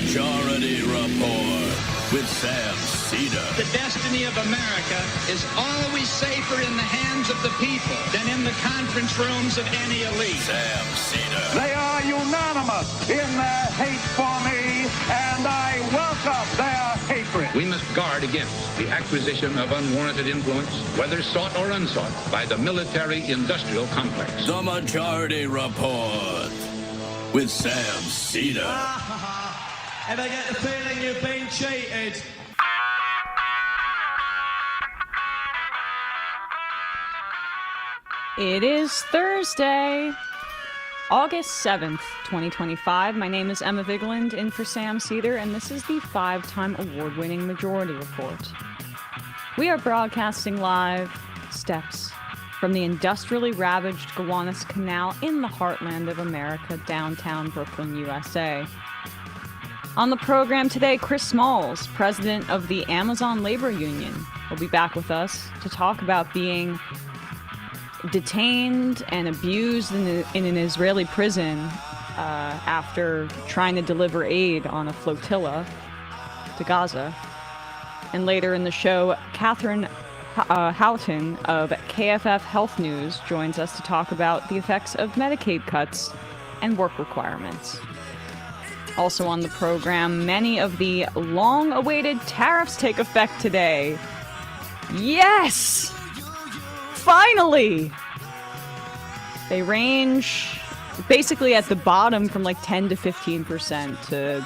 Majority Report with Sam Seder. The destiny of America is always safer in the hands of the people than in the conference rooms of any elite. Sam Seder. They are unanimous in their hate for me, and I welcome their hatred. We must guard against the acquisition of unwarranted influence, whether sought or unsought, by the military-industrial complex. The Majority Report with Sam Seder. And I get the feeling you've been cheated. It is Thursday, August 7th, 2025. My name is Emma Vigeland, in for Sam Seder, and this is the 5-time award-winning Majority Report. We are broadcasting live steps from the industrially ravaged Gowanus Canal in the heartland of America, downtown Brooklyn, USA. On the program today, Chris Smalls, president of the Amazon Labor Union, will be back with us to talk about being detained and abused in an Israeli prison after trying to deliver aid on a flotilla to Gaza. And later in the show, Katheryn Houghton of KFF Health News joins us to talk about the effects of Medicaid cuts and work requirements. Also on the program, many of the long-awaited tariffs take effect today. Yes! Finally! They range basically at the bottom from like 10 to 15% to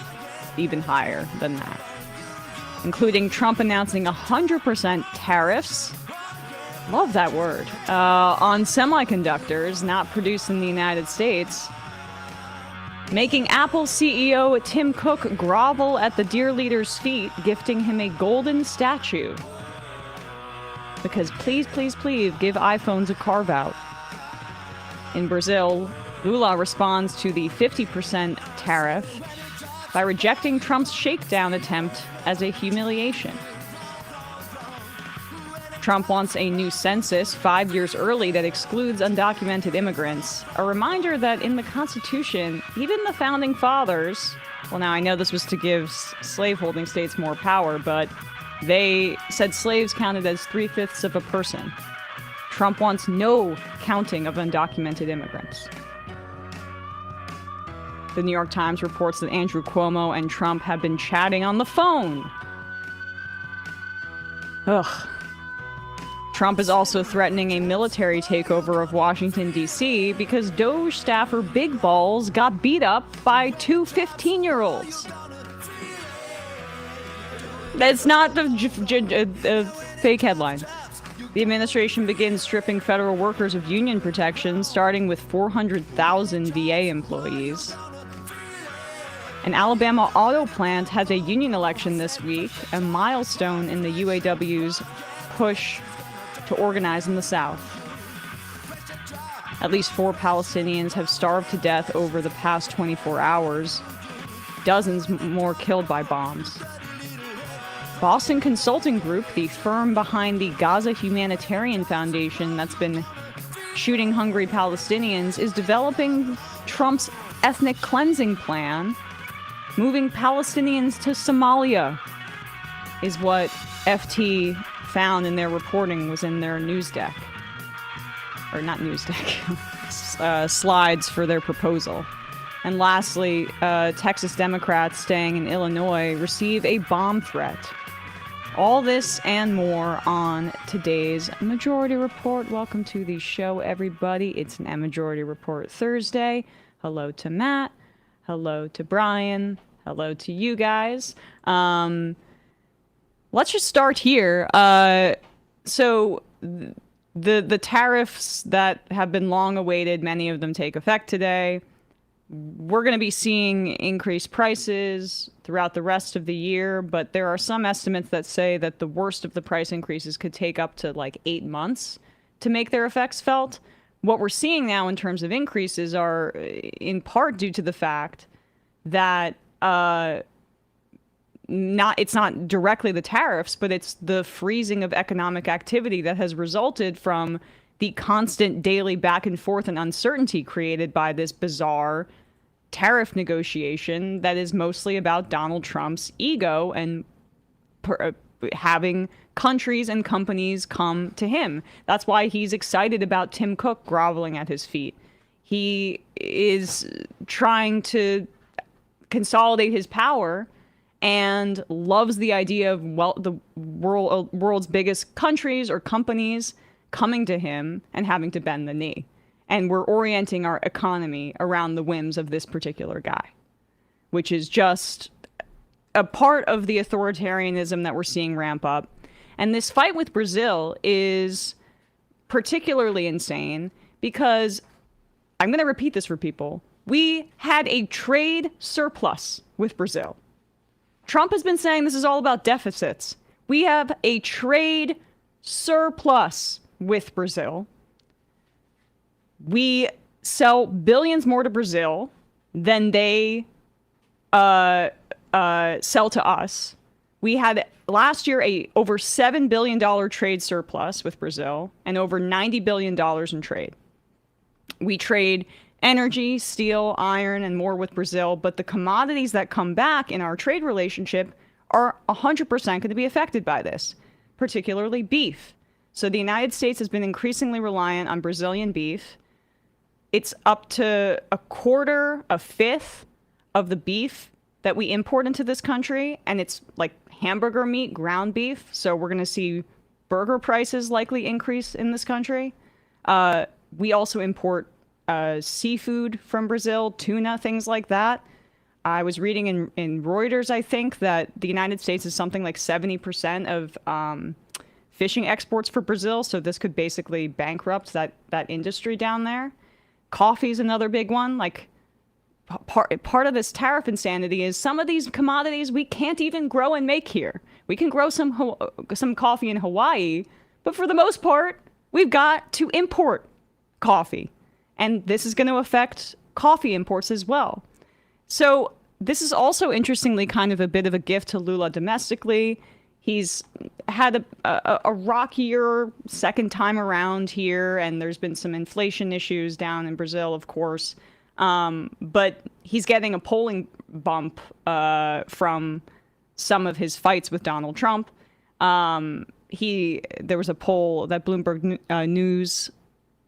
even higher than that. Including Trump announcing 100% tariffs. Love that word. On semiconductors not produced in the United States. Making Apple CEO Tim Cook grovel at the dear leader's feet, gifting him a golden statue. Because please, please, please give iPhones a carve-out. In Brazil, Lula responds to the 50% tariff by rejecting Trump's shakedown attempt as a humiliation. Trump wants a new census 5 years early that excludes undocumented immigrants. A reminder that in the Constitution, even the Founding Fathers, well, now I know this was to give slaveholding states more power, but they said slaves counted as 3/5 of a person. Trump wants no counting of undocumented immigrants. The New York Times reports that Andrew Cuomo and Trump have been chatting on the phone. Ugh. Trump is also threatening a military takeover of Washington, D.C. because Doge staffer Big Balls got beat up by two 15-year-olds. That's not the fake headline. The administration begins stripping federal workers of union protections, starting with 400,000 VA employees. An Alabama auto plant has a union election this week, a milestone in the UAW's push to organize in the South. At least 4 Palestinians have starved to death over the past 24 hours. Dozens more killed by bombs. Boston Consulting Group, the firm behind the Gaza Humanitarian Foundation that's been shooting hungry Palestinians, is developing Trump's ethnic cleansing plan, moving Palestinians to Somalia, is what FT found in their reporting, was in their news deck. Or not news deck, slides for their proposal. And lastly, Texas Democrats staying in Illinois receive a bomb threat. All this and more on today's Majority Report. Welcome to the show, everybody. It's an Majority Report Thursday. Hello to Matt. Hello to Brian. Hello to you guys. Let's just start here. So the tariffs that have been long awaited, many of them take effect today. We're going to be seeing increased prices throughout the rest of the year, but there are some estimates that say that the worst of the price increases could take up to like 8 months to make their effects felt. What we're seeing now in terms of increases are in part due to the fact that it's not directly the tariffs, but it's the freezing of economic activity that has resulted from the constant daily back and forth and uncertainty created by this bizarre tariff negotiation that is mostly about Donald Trump's ego and having countries and companies come to him. That's why he's excited about Tim Cook groveling at his feet. He is trying to consolidate his power and loves the idea of the world's biggest countries or companies coming to him and having to bend the knee. And we're orienting our economy around the whims of this particular guy, which is just a part of the authoritarianism that we're seeing ramp up. And this fight with Brazil is particularly insane because, I'm going to repeat this for people, we had a trade surplus with Brazil. Trump has been saying this is all about deficits. We have a trade surplus with Brazil. We sell billions more to Brazil than they sell to us. We had last year a over $7 billion trade surplus with Brazil and over $90 billion in trade. We trade energy, steel, iron, and more with Brazil, but the commodities that come back in our trade relationship are 100% going to be affected by this, particularly beef. So the United States has been increasingly reliant on Brazilian beef. It's up to a fifth of the beef that we import into this country, and it's like hamburger meat, ground beef. So we're going to see burger prices likely increase in this country. We also import seafood from Brazil, tuna, things like that. I was reading in Reuters, I think, that the United States is something like 70% of fishing exports for Brazil. So this could basically bankrupt that industry down there. Coffee is another big one. Like part of this tariff insanity is some of these commodities we can't even grow and make here. We can grow some coffee in Hawaii, but for the most part, we've got to import coffee. And this is going to affect coffee imports as well. So this is also, interestingly, kind of a bit of a gift to Lula domestically. He's had a rockier second time around here, and there's been some inflation issues down in Brazil, of course. But he's getting a polling bump from some of his fights with Donald Trump. There was a poll that Bloomberg News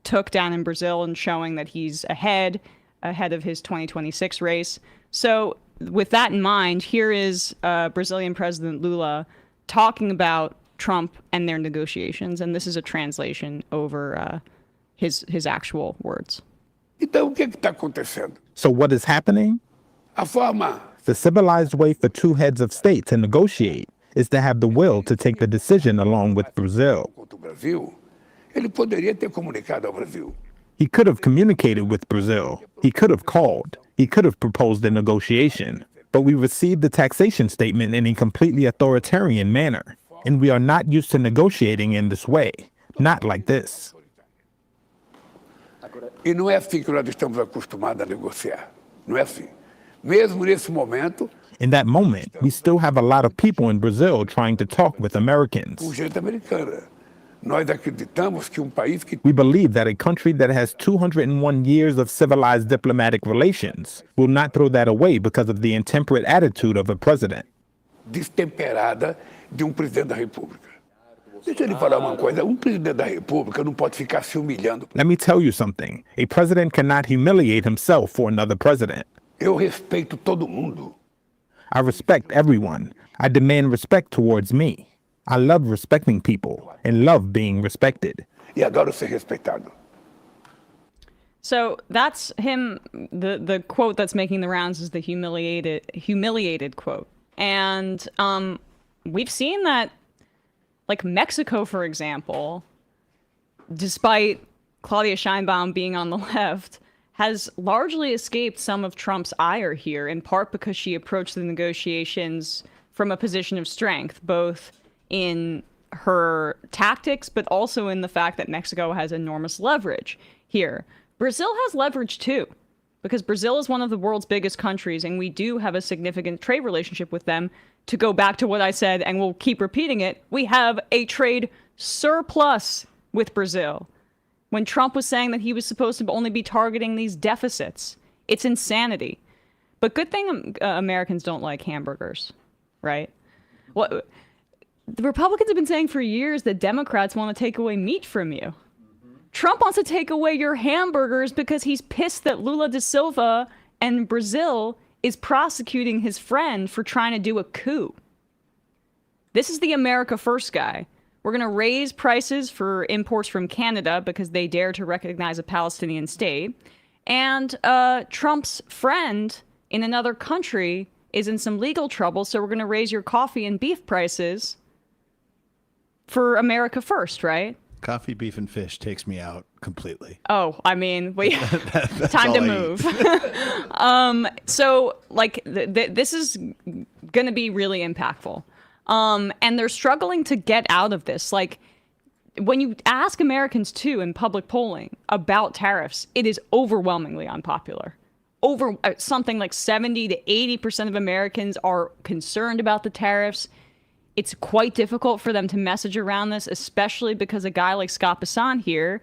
took down in Brazil and showing that he's ahead of his 2026 race. So with that in mind, here is Brazilian President Lula talking about Trump and their negotiations, and this is a translation over his actual words. Então, o que está acontecendo? So what is happening? A forma The civilized way for two heads of state to negotiate is to have the will to take the decision along with Brazil. contra o Brasil, ele poderia ter comunicado ao Brasil. He could have communicated with Brazil. He could have called. He could have proposed a negotiation. But we received the taxation statement in a completely authoritarian manner. And we are not used to negotiating in this way. Not like this. E não é assim que nós estamos acostumados a negociar. Não é assim. Mesmo nesse momento, In that moment, we still have a lot of people in Brazil trying to talk with Americans. com gente americana. Nós acreditamos que país que We believe that a country that has 201 years of civilized diplomatic relations will not throw that away because of the intemperate attitude of a president. destemperada de presidente da República. Deixa ele falar uma coisa, presidente da República não pode ficar se humilhando. Let me tell you something. A president cannot humiliate himself for another president. Eu respeito todo mundo. I respect everyone. I demand respect towards me. I love respecting people and love being respected. E adoro ser respeitado. So that's him. The quote that's making the rounds is the humiliated quote. And we've seen that, like Mexico, for example, despite Claudia Sheinbaum being on the left, has largely escaped some of Trump's ire here, in part because she approached the negotiations from a position of strength, both in her tactics, but also in the fact that Mexico has enormous leverage here. Brazil has leverage too, because Brazil is one of the world's biggest countries, and we do have a significant trade relationship with them. To go back to what I said, and we'll keep repeating it, we have a trade surplus with Brazil. When Trump was saying that he was supposed to only be targeting these deficits, it's insanity. But good thing Americans don't like hamburgers, right? What the Republicans have been saying for years that Democrats want to take away meat from you. Trump wants to take away your hamburgers because he's pissed that Lula da Silva and Brazil is prosecuting his friend for trying to do a coup. This is the America First guy. We're going to raise prices for imports from Canada because they dare to recognize a Palestinian state. And Trump's friend in another country is in some legal trouble, so we're going to raise your coffee and beef prices for America First, right? Coffee, beef, and fish takes me out completely. Oh, I mean, time to move. So, like, this is going to be really impactful. And they're struggling to get out of this. Like, when you ask Americans, too, in public polling about tariffs, it is overwhelmingly unpopular. Something like 70 to 80% of Americans are concerned about the tariffs. It's quite difficult for them to message around this, especially because a guy like Scott Bassan here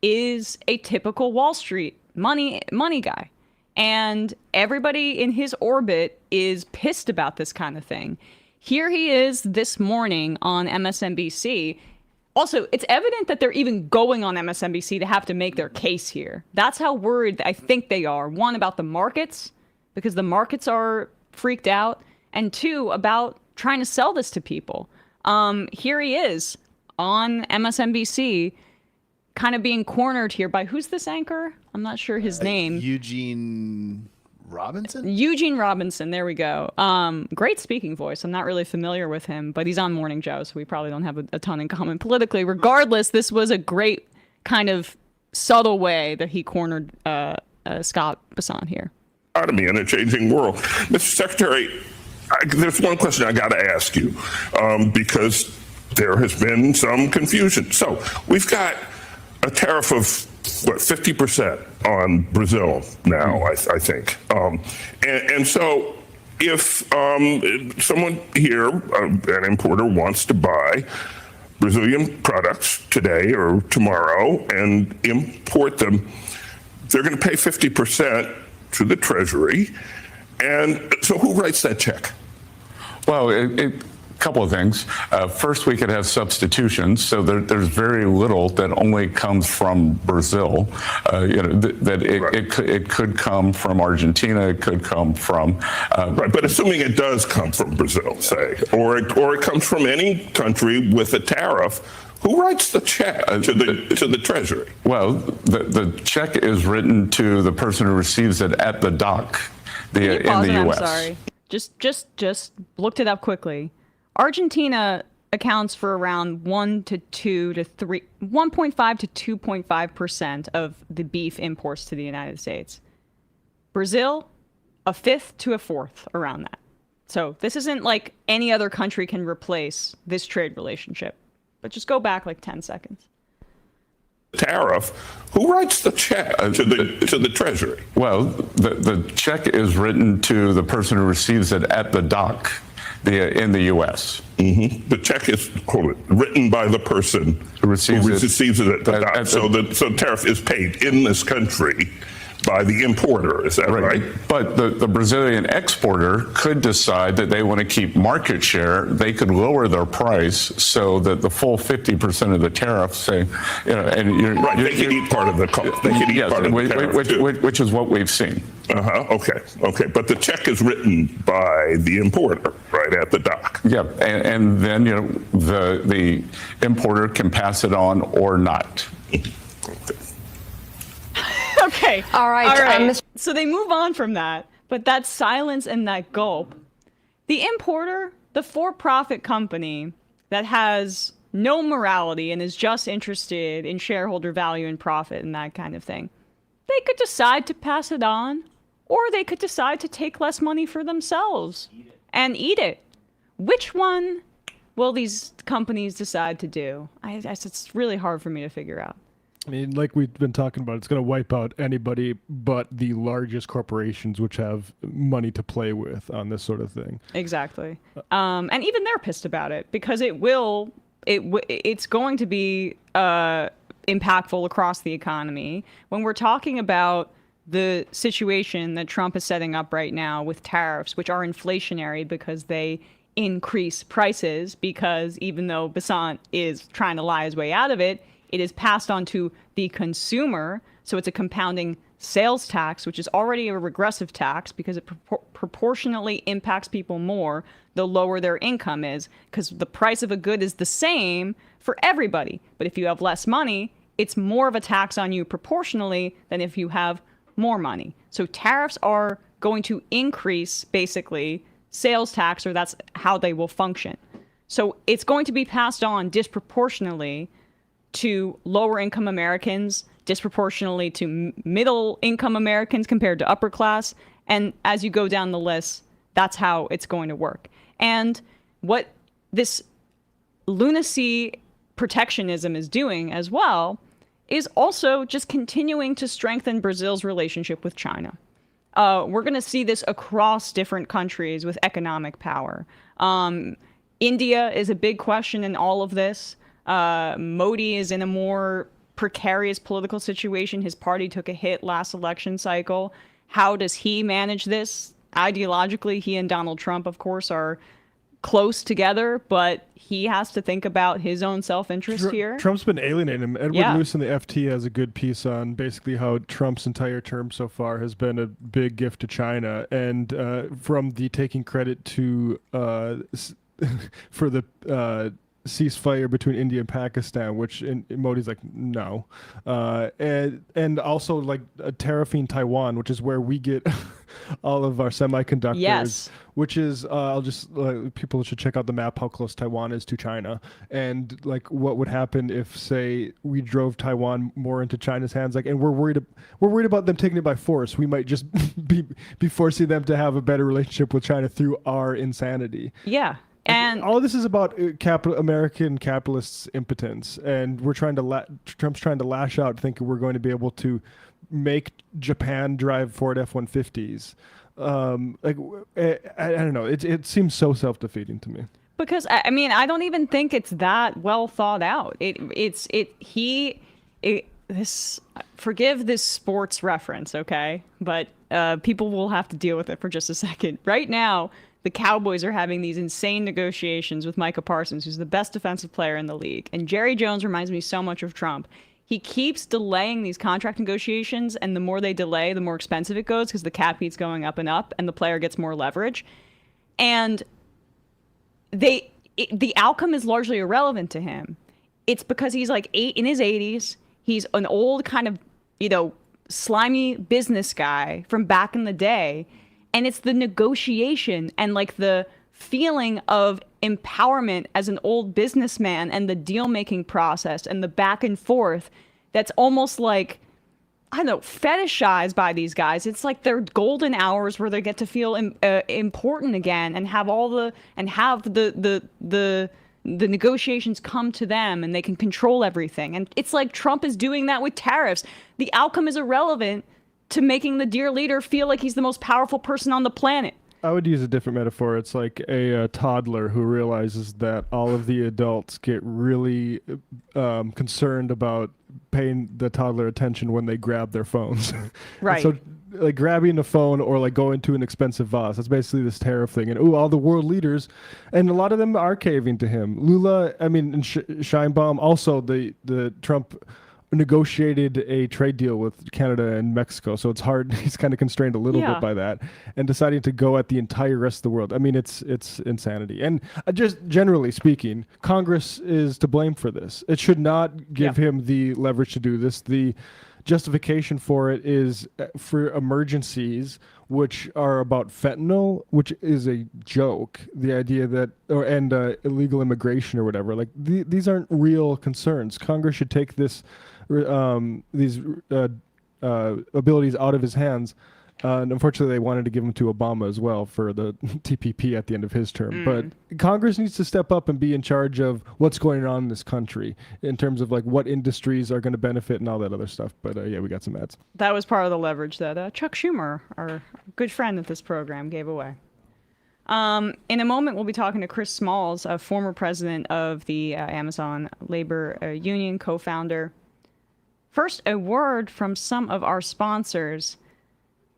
is a typical Wall Street money guy. And everybody in his orbit is pissed about this kind of thing. Here he is this morning on MSNBC. Also, it's evident that they're even going on MSNBC to have to make their case here. That's how worried I think they are. One, about the markets, because the markets are freaked out. And two, about trying to sell this to people. Here he is on MSNBC, kind of being cornered here by, who's this anchor? I'm not sure his name. Eugene Robinson, there we go. Great speaking voice. I'm not really familiar with him, but he's on Morning Joe, so we probably don't have a ton in common politically. Regardless, this was a great kind of subtle way that he cornered Scott Bassan here. Economy in a changing world. Mr. Secretary, there's one question I got to ask you, because there has been some confusion. So we've got a tariff of, 50% on Brazil now, I think. And so if someone here, an importer, wants to buy Brazilian products today or tomorrow and import them, they're going to pay 50% to the Treasury. And so who writes that check? Well, a couple of things. First, we could have substitutions, so there's very little that only comes from Brazil. It could come from Argentina, it could come from... right, but assuming it does come from Brazil, say, or it comes from any country with a tariff, who writes the check to the Treasury? Well, the check is written to the person who receives it at the dock in the U.S. I'm sorry. Just looked it up quickly. Argentina accounts for around 1.5 to 2.5% of the beef imports to the United States. Brazil, a fifth to a fourth, around that. So this isn't like any other country can replace this trade relationship. But just go back like 10 seconds. Tariff, who writes the check to the Treasury? Well, the check is written to the person who receives it at the dock in the U.S. Mm-hmm. The check is written by the person who receives it at the dock. So the tariff is paid in this country by the importer, is that right? But the Brazilian exporter could decide that they want to keep market share. They could lower their price so that the full 50% of the tariff, say, they could eat part of the cost. They could eat part of the tariff, which is what we've seen. Okay. But the check is written by the importer, right, at the dock. Yeah, and then the importer can pass it on or not. Okay. All right. So they move on from that, but that silence and that gulp. The importer, the for-profit company that has no morality and is just interested in shareholder value and profit and that kind of thing, they could decide to pass it on, or they could decide to take less money for themselves and eat it. Which one will these companies decide to do? It's really hard for me to figure out. I mean, like we've been talking about, it's going to wipe out anybody but the largest corporations, which have money to play with on this sort of thing. Exactly. And even they're pissed about it because it's going to be impactful across the economy. When we're talking about the situation that Trump is setting up right now with tariffs, which are inflationary because they increase prices, because even though Basant is trying to lie his way out of it, it is passed on to the consumer. So it's a compounding sales tax, which is already a regressive tax because it proportionately impacts people more the lower their income is, because the price of a good is the same for everybody. But if you have less money, it's more of a tax on you proportionally than if you have more money. So tariffs are going to increase basically sales tax, or that's how they will function. So it's going to be passed on disproportionately to lower income Americans, disproportionately to middle income Americans compared to upper class. And as you go down the list, that's how it's going to work. And what this lunacy protectionism is doing as well is also just continuing to strengthen Brazil's relationship with China. We're going to see this across different countries with economic power. India is a big question in all of this. Modi is in a more precarious political situation. His party took a hit last election cycle. How does he manage this? Ideologically, he and Donald Trump, of course, are close together, but he has to think about his own self-interest here. Trump's been alienating him. Edward Luce in the FT has a good piece on basically how Trump's entire term so far has been a big gift to China, and from the taking credit to for the ceasefire between India and Pakistan, which Modi's like, no. And also like tariffing Taiwan, which is where we get all of our semiconductors. Yes. Which is, people should check out the map, how close Taiwan is to China. And like what would happen if, say, we drove Taiwan more into China's hands, like, and we're worried about them taking it by force. We might just be forcing them to have a better relationship with China through our insanity. Yeah. And all of this is about American capitalists' impotence, and we're trying to Trump's trying to lash out, thinking we're going to be able to make Japan drive Ford F-150s. I don't know. It seems so self-defeating to me. Because I mean, I don't even think it's that well thought out. Forgive this sports reference, okay? But people will have to deal with it for just a second. Right now, the Cowboys are having these insane negotiations with Micah Parsons, who's the best defensive player in the league. And Jerry Jones reminds me so much of Trump. He keeps delaying these contract negotiations, and the more they delay, the more expensive it goes because the cap keeps going up, and the player gets more leverage. And the outcome is largely irrelevant to him. It's because he's like in his 80s. He's an old kind of, slimy business guy from back in the day. And it's the negotiation and like the feeling of empowerment as an old businessman and the deal-making process and the back and forth that's almost like, I don't know, fetishized by these guys. It's like their golden hours where they get to feel important again and have the negotiations come to them and they can control everything. And it's like Trump is doing that with tariffs. The outcome is irrelevant to making the dear leader feel like he's the most powerful person on the planet. I would use a different metaphor. It's like a toddler who realizes that all of the adults get really concerned about paying the toddler attention when they grab their phones. Right. So like grabbing the phone or like going to an expensive vase. That's basically this tariff thing. And all the world leaders, and a lot of them are caving to him. Lula, and Sheinbaum, also the Trump negotiated a trade deal with Canada and Mexico, so it's hard. He's kind of constrained a little bit by that, and deciding to go at the entire rest of the world. I mean, it's insanity. And just generally speaking, Congress is to blame for this. It should not give him the leverage to do this. The justification for it is for emergencies, which are about fentanyl, which is a joke. The idea that, and illegal immigration or whatever, like these aren't real concerns. Congress should take these abilities out of his hands. And unfortunately, they wanted to give them to Obama as well for the TPP at the end of his term. But Congress needs to step up and be in charge of what's going on in this country in terms of like what industries are going to benefit and all that other stuff. But we got some ads. That was part of the leverage that Chuck Schumer, our good friend at this program, gave away. In a moment, we'll be talking to Chris Smalls, a former president of the Amazon Labor Union, co-founder. First, a word from some of our sponsors.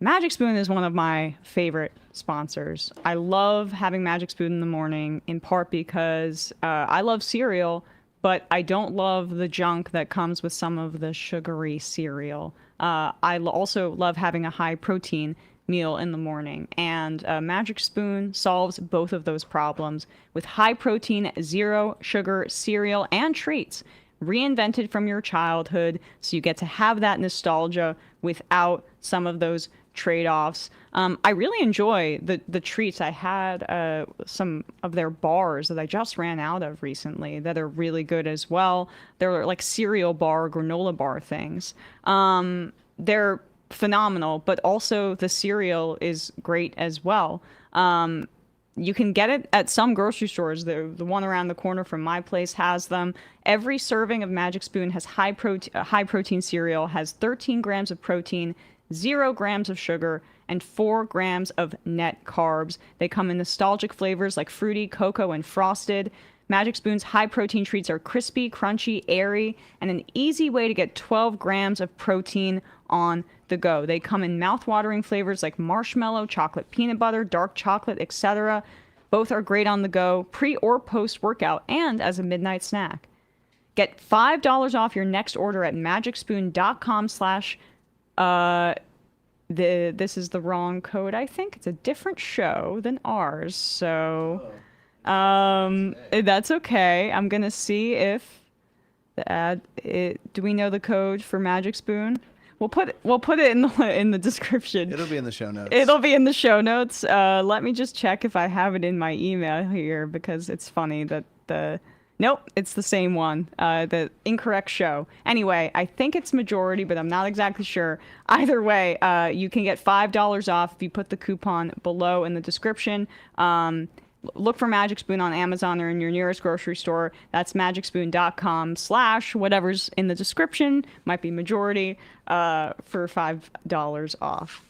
Magic Spoon is one of my favorite sponsors. I love having Magic Spoon in the morning, in part because I love cereal, but I don't love the junk that comes with some of the sugary cereal. I also love having a high protein meal in the morning, and Magic Spoon solves both of those problems with high protein, zero sugar cereal and treats reinvented from your childhood, so you get to have that nostalgia without some of those trade-offs. I really enjoy the treats. I had some of their bars that I just ran out of recently that are really good as well. They're like cereal bar, granola bar things. They're phenomenal, but also the cereal is great as well. You can get it at some grocery stores. The one around the corner from my place has them. Every serving of Magic Spoon has high protein cereal, has 13 grams of protein, 0 grams of sugar, and 4 grams of net carbs. They come in nostalgic flavors like fruity, cocoa, and frosted. Magic Spoon's high protein treats are crispy, crunchy, airy, and an easy way to get 12 grams of protein on the go. They come in mouth-watering flavors like marshmallow, chocolate peanut butter, dark chocolate, etc. Both are great on the go, pre or post-workout, and as a midnight snack. Get $5 off your next order at magicspoon.com/ this is the wrong code, I think. It's a different show than ours, so that's okay. I'm gonna see if the ad. Do we know the code for Magic Spoon? We'll put it in the description. It'll be in the show notes. It'll be in the show notes. Let me just check if I have it in my email here, because it's funny that nope, it's the same one. The incorrect show. Anyway, I think it's majority, but I'm not exactly sure. Either way, you can get $5 off if you put the coupon below in the description. Look for Magic Spoon on Amazon or in your nearest grocery store. That's magicspoon.com/ whatever's in the description, might be majority, for $5 off.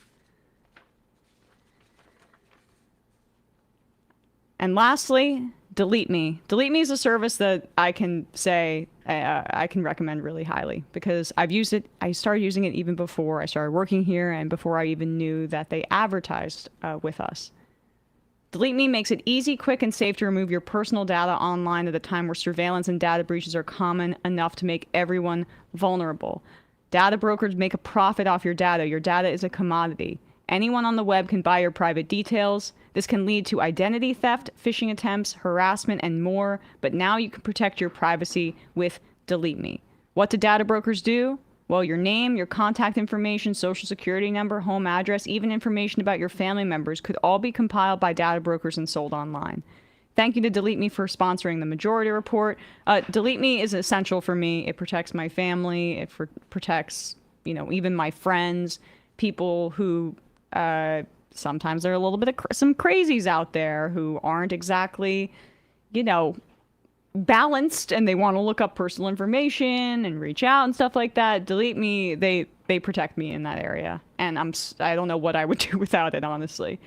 And lastly, Delete Me. Delete Me is a service that I can say I can recommend really highly, because I've used it. I started using it even before I started working here and before I even knew that they advertised with us. Delete Me makes it easy, quick, and safe to remove your personal data online at a time where surveillance and data breaches are common enough to make everyone vulnerable. Data brokers make a profit off your data. Your data is a commodity. Anyone on the web can buy your private details. This can lead to identity theft, phishing attempts, harassment, and more, but now you can protect your privacy with Delete Me. What do data brokers do? Well, your name, your contact information, social security number, home address, even information about your family members could all be compiled by data brokers and sold online. Thank you to Delete Me for sponsoring the Majority Report. Delete Me is essential for me. It protects my family. It protects, even my friends, people who sometimes there are a little bit of some crazies out there who aren't exactly, balanced, and they want to look up personal information and reach out and stuff like that. Delete Me, they protect me in that area, and I don't know what I would do without it, honestly.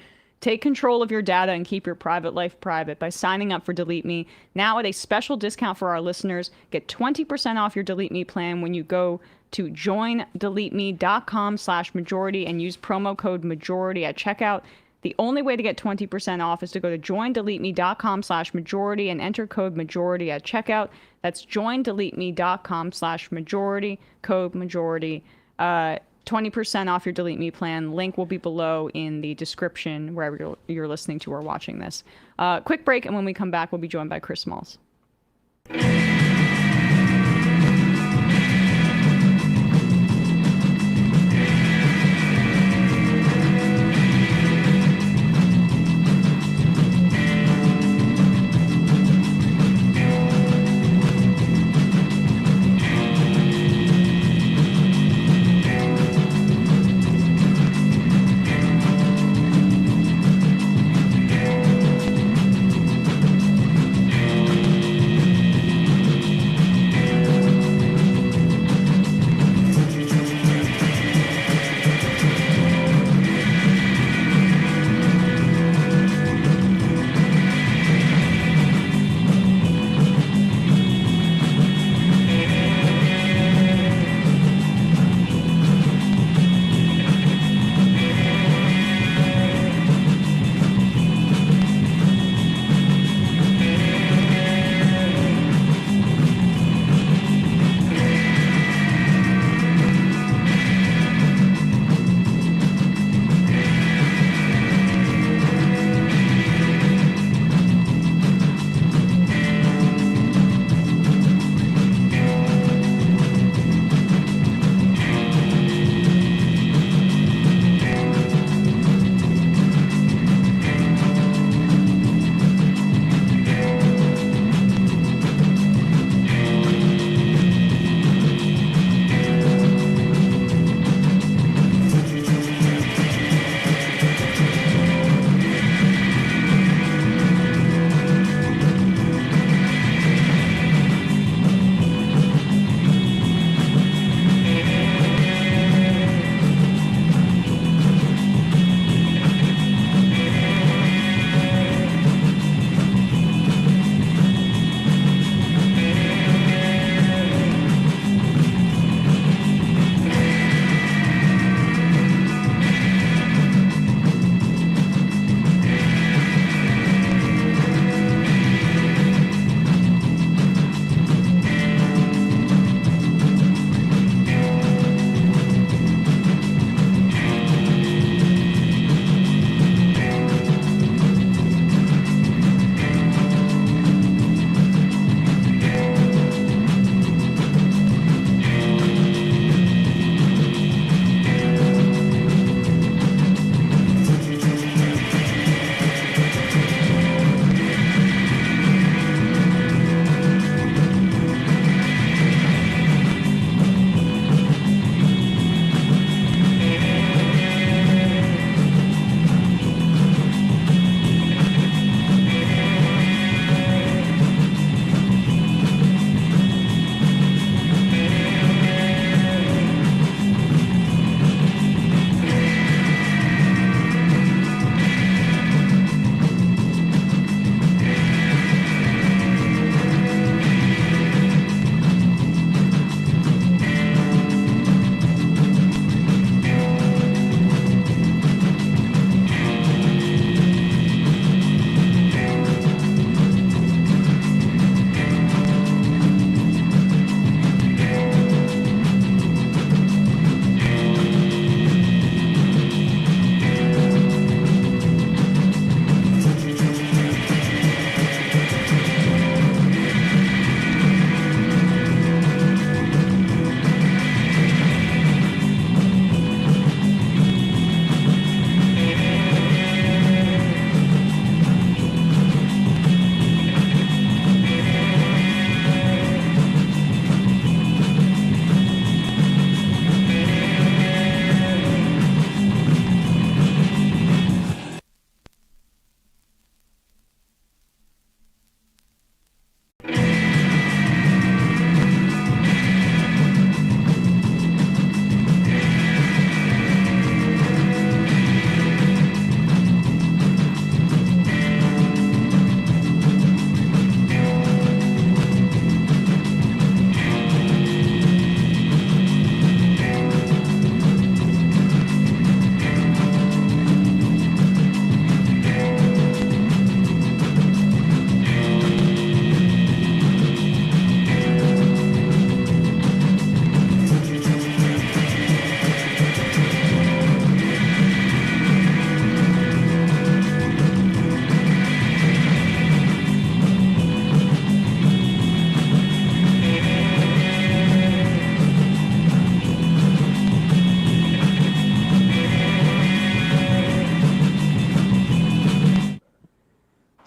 Take control of your data and keep your private life private by signing up for Delete Me. Now at a special discount for our listeners, get 20% off your Delete Me plan when you go to joindeleteme.com/majority and use promo code majority at checkout. The only way to get 20% off is to go to joindeleteme.com/majority and enter code majority at checkout. That's joindeleteme.com/majority, code majority. 20% off your Delete Me plan. Link will be below in the description wherever you're listening to or watching this. Quick break, and when we come back, we'll be joined by Chris Smalls.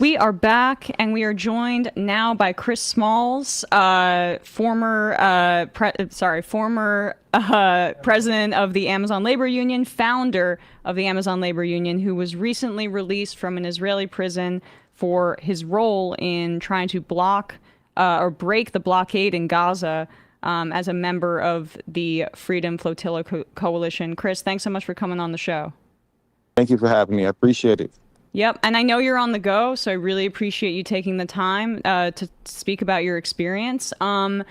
We are back, and we are joined now by Chris Smalls, former president of the Amazon Labor Union, founder of the Amazon Labor Union, who was recently released from an Israeli prison for his role in trying to block or break the blockade in Gaza as a member of the Freedom Flotilla Coalition. Chris, thanks so much for coming on the show. Thank you for having me. I appreciate it. Yep, and I know you're on the go, so I really appreciate you taking the time to speak about your experience. Talk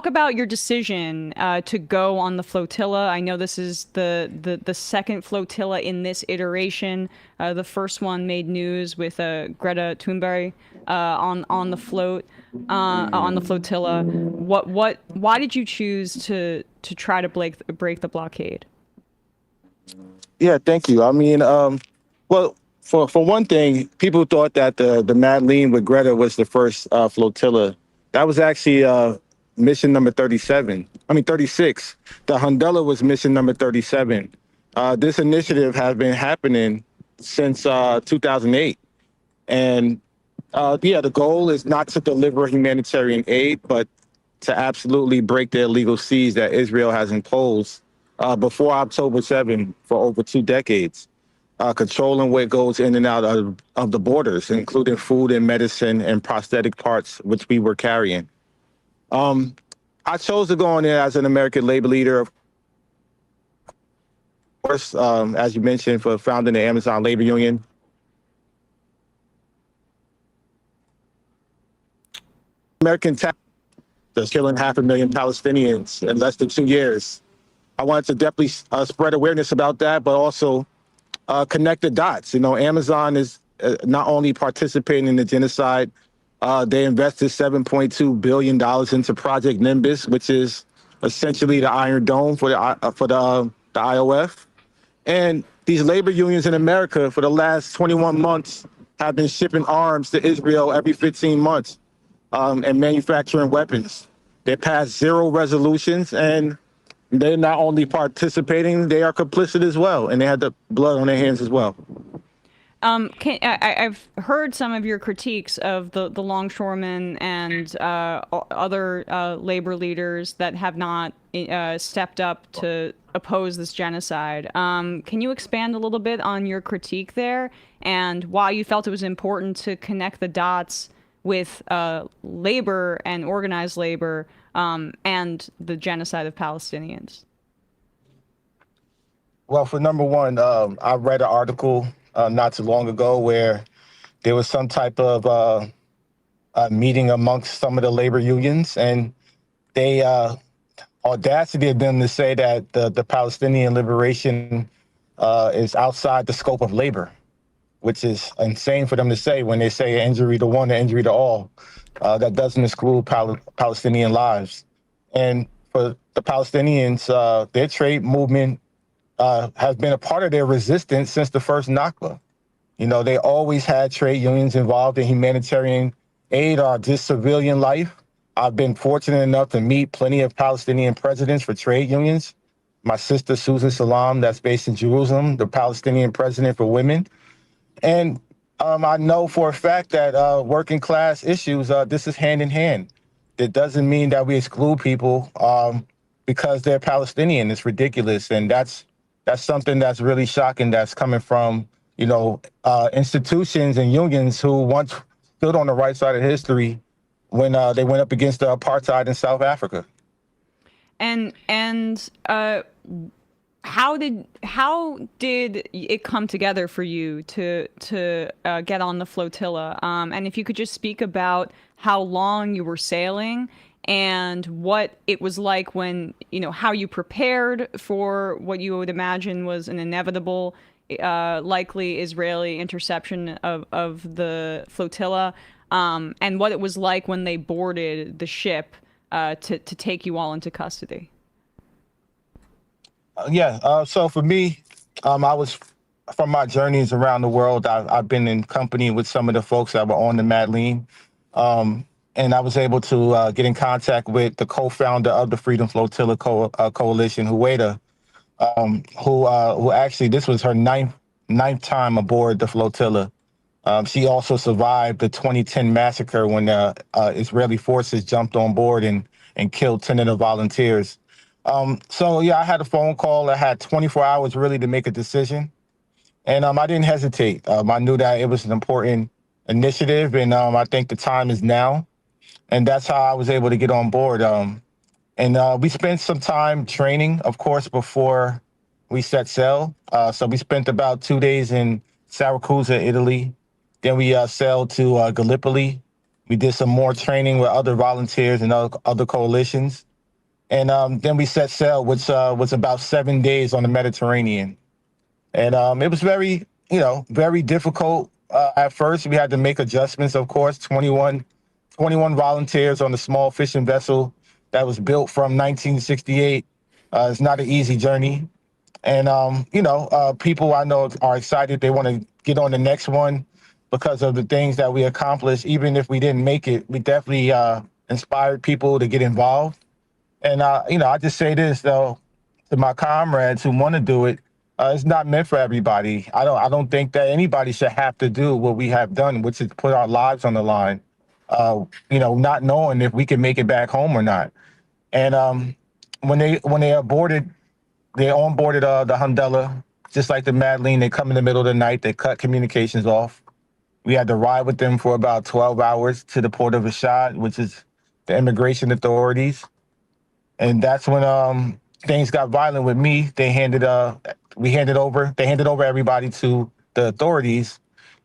about your decision to go on the flotilla. I know this is the second flotilla in this iteration. The first one made news with Greta Thunberg on the flotilla. Why did you choose to try to break the blockade? Yeah, thank you. I mean, well, for one thing, people thought that the Madeleine with Greta was the first flotilla. That was actually mission number 36. The Hundella was mission number 37. This initiative has been happening since 2008. And the goal is not to deliver humanitarian aid, but to absolutely break the illegal siege that Israel has imposed before October 7 for over 2 decades. Controlling what goes in and out of the borders, including food and medicine and prosthetic parts, which we were carrying. I chose to go on there as an American labor leader, of course, as you mentioned, for founding the Amazon Labor Union. American tax that's killing 500,000 Palestinians in less than 2 years. I wanted to definitely spread awareness about that, but also connect the dots. You know, Amazon is not only participating in the genocide, they invested $7.2 billion into Project Nimbus, which is essentially the Iron Dome for the IOF. And these labor unions in America for the last 21 months have been shipping arms to Israel every 15 months and manufacturing weapons. They passed 0 resolutions, and they're not only participating, they are complicit as well, and they had the blood on their hands as well. I've heard some of your critiques of the longshoremen and other labor leaders that have not stepped up to oppose this genocide. Can you expand a little bit on your critique there and why you felt it was important to connect the dots with labor and organized labor and the genocide of Palestinians? Well, for number one, I read an article not too long ago where there was some type of meeting amongst some of the labor unions, and they audacity of them to say that the Palestinian liberation is outside the scope of labor, which is insane for them to say when they say injury to one, injury to all. That doesn't exclude Palestinian lives. And for the Palestinians, their trade movement has been a part of their resistance since the first Nakba. You know, they always had trade unions involved in humanitarian aid or just civilian life. I've been fortunate enough to meet plenty of Palestinian presidents for trade unions. My sister, Susan Salam, that's based in Jerusalem, the Palestinian president for women. And I know for a fact that working class issues, this is hand in hand. It doesn't mean that we exclude people because they're Palestinian. It's ridiculous. And that's something that's really shocking that's coming from, you know, institutions and unions who once stood on the right side of history when they went up against the apartheid in South Africa. And how did it come together for you to get on the flotilla? And if you could just speak about how long you were sailing and what it was like when, you know, how you prepared for what you would imagine was an inevitable, likely Israeli interception of the flotilla, and what it was like when they boarded the ship to take you all into custody. So for me, I was, from my journeys around the world, I've been in company with some of the folks that were on the Madeleine. And I was able to get in contact with the co-founder of the Freedom Flotilla Coalition, Houghton, who actually, this was her ninth time aboard the flotilla. She also survived the 2010 massacre when Israeli forces jumped on board and killed 10 of the volunteers. So yeah, I had a phone call. I had 24 hours really to make a decision. And I didn't hesitate. I knew that it was an important initiative, and I think the time is now. And that's how I was able to get on board. And we spent some time training, of course, before we set sail. So we spent about 2 days in Syracuse, Italy. Then we sailed to Gallipoli. We did some more training with other volunteers and other coalitions. And then we set sail, which was about 7 days on the Mediterranean. And it was very difficult at first. We had to make adjustments, of course. 21 volunteers on a small fishing vessel that was built from 1968. It's not an easy journey. And, people I know are excited. They want to get on the next one because of the things that we accomplished. Even if we didn't make it, we definitely inspired people to get involved. And, I just say this, though, to my comrades who want to do it, it's not meant for everybody. I don't think that anybody should have to do what we have done, which is put our lives on the line, not knowing if we can make it back home or not. And when they onboarded the Hundella, just like the Madeleine. They come in the middle of the night. They cut communications off. We had to ride with them for about 12 hours to the port of Ashad, which is the immigration authorities. And that's when things got violent with me. They handed over everybody to the authorities,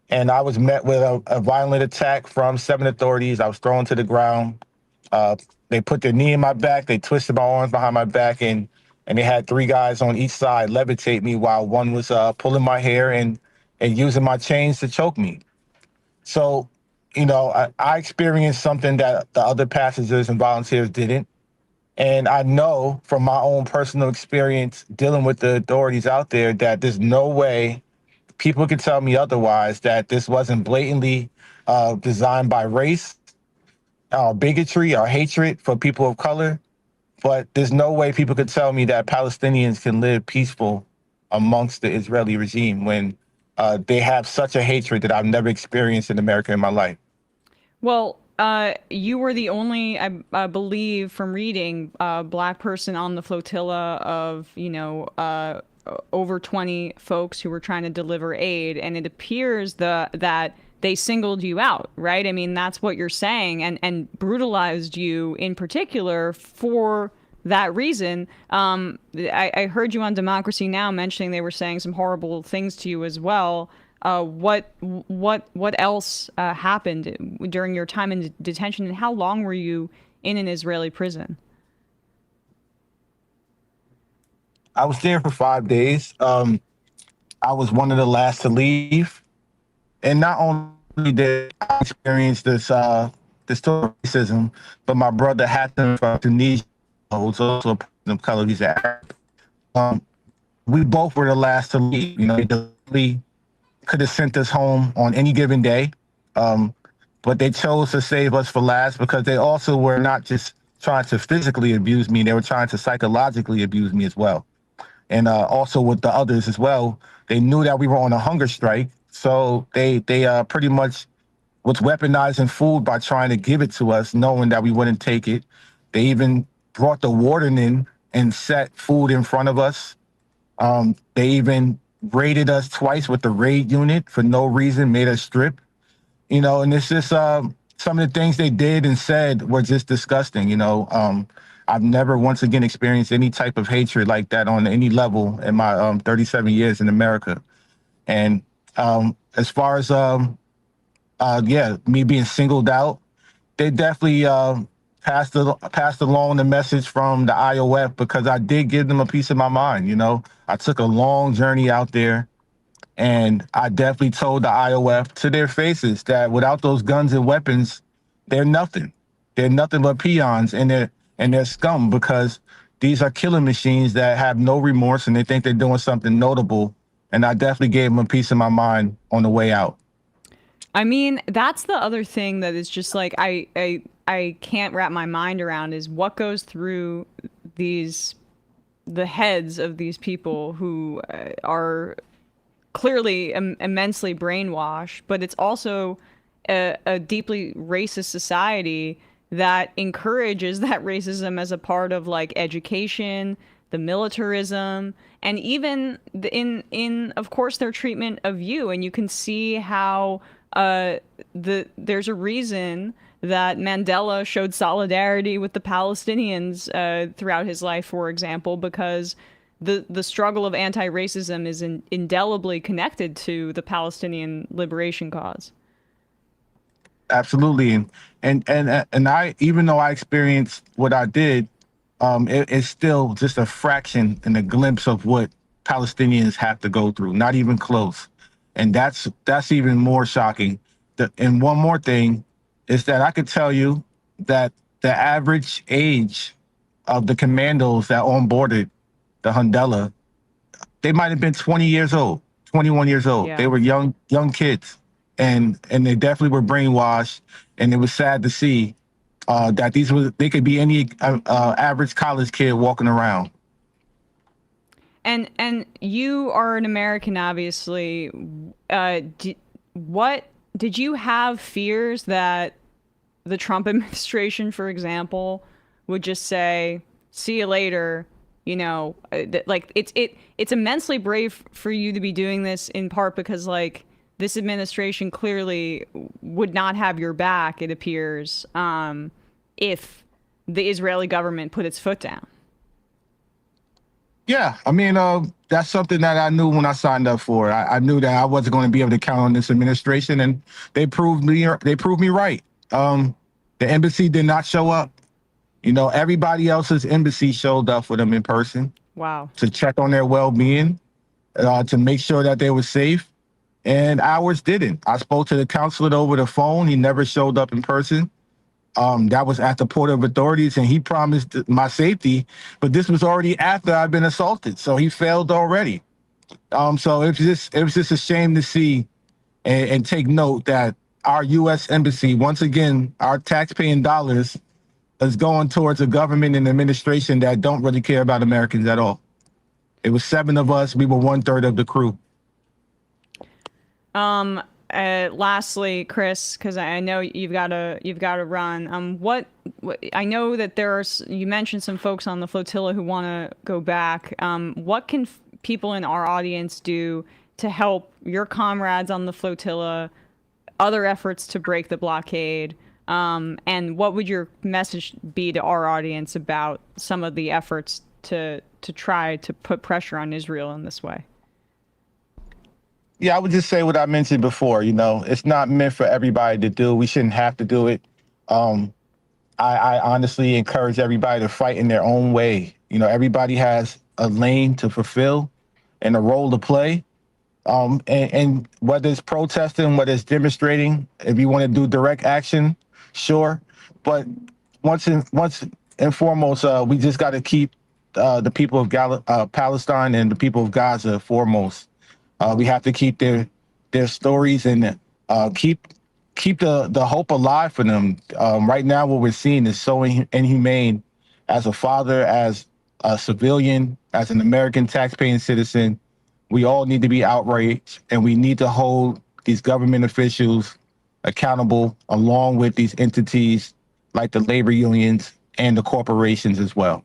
and I was met with a violent attack from 7 authorities. I was thrown to the ground. They put their knee in my back. They twisted my arms behind my back, and they had 3 guys on each side levitate me while one was pulling my hair and using my chains to choke me. So, I experienced something that the other passengers and volunteers didn't. And I know from my own personal experience dealing with the authorities out there that there's no way people can tell me otherwise, that this wasn't blatantly designed by race, bigotry, or hatred for people of color. But there's no way people could tell me that Palestinians can live peaceful amongst the Israeli regime when they have such a hatred that I've never experienced in America in my life. Well, you were the only, I believe, from reading, black person on the flotilla of, over 20 folks who were trying to deliver aid, and it appears that they singled you out, right? I mean, that's what you're saying, and brutalized you in particular for that reason. I heard you on Democracy Now! Mentioning they were saying some horrible things to you as well. What else happened during your time in detention, and how long were you in an Israeli prison? I was there for 5 days. I was one of the last to leave, and not only did I experience this racism, but my brother Houghton from Tunisia, who's also a person of color, he's Arab. We both were the last to leave. They could have sent us home on any given day, but they chose to save us for last because they also were not just trying to physically abuse me, they were trying to psychologically abuse me as well. And also with the others as well, they knew that we were on a hunger strike, so they pretty much was weaponizing food by trying to give it to us, knowing that we wouldn't take it. They even brought the warden in and set food in front of us. They even raided us twice with the raid unit for no reason, made us strip. And it's just some of the things they did and said were just disgusting. I've never once again experienced any type of hatred like that on any level in my 37 years in America. And as far as me being singled out, they definitely passed along the message from the IOF because I did give them a piece of my mind. I took a long journey out there, and I definitely told the IOF to their faces that without those guns and weapons, they're nothing. They're nothing but peons, and they're scum because these are killing machines that have no remorse and they think they're doing something notable. And I definitely gave them a piece of my mind on the way out. I mean, that's the other thing that is just like I can't wrap my mind around is what goes through the heads of these people who are clearly immensely brainwashed, but it's also a deeply racist society that encourages that racism as a part of like education, the militarism, and even in of course their treatment of you. And you can see how there's a reason that Mandela showed solidarity with the Palestinians throughout his life, for example, because the struggle of anti-racism is indelibly connected to the Palestinian liberation cause. Absolutely, and I, even though I experienced what I did, it's still just a fraction and a glimpse of what Palestinians have to go through. Not even close, and that's even more shocking. And one more thing is that I could tell you that the average age of the commandos that onboarded the Hundela, they might have been 20 years old, 21 years old. Yeah. They were young kids. And they definitely were brainwashed, and it was sad to see that they could be any average college kid walking around. And you are an American, obviously. Did you have fears that the Trump administration, for example, would just say, "See you later"? You know, like it's immensely brave for you to be doing this, in part because like, this administration clearly would not have your back, it appears, if the Israeli government put its foot down. Yeah, I mean, that's something that I knew when I signed up for it. I knew that I wasn't going to be able to count on this administration, and they proved me right. The embassy did not show up. You know, everybody else's embassy showed up for them in person. Wow. To check on their well-being, to make sure that they were safe. And ours didn't. I spoke to the consulate over the phone. He never showed up in person. That was at the port of authorities, and he promised my safety, but this was already after I'd been assaulted, so he failed already. So it was just a shame to see and take note that our U.S. embassy, once again, our taxpaying dollars is going towards a government and administration that don't really care about Americans at all. It was 7 of us. We were 1/3 of the crew. Lastly, Chris, because I know you've got to run. What I know that you mentioned some folks on the flotilla who want to go back. What can people in our audience do to help your comrades on the flotilla, other efforts to break the blockade? And what would your message be to our audience about some of the efforts to try to put pressure on Israel in this way? Yeah, I would just say what I mentioned before. You know, it's not meant for everybody to do. We shouldn't have to do it. I honestly encourage everybody to fight in their own way. You know, everybody has a lane to fulfill and a role to play. And whether it's protesting, whether it's demonstrating, if you want to do direct action, sure. But once and foremost, we just got to keep the people of Palestine and the people of Gaza foremost. We have to keep their stories and keep the hope alive for them. Right now, what we're seeing is so inhumane. As a father, as a civilian, as an American taxpaying citizen, we all need to be outraged, and we need to hold these government officials accountable, along with these entities like the labor unions and the corporations as well.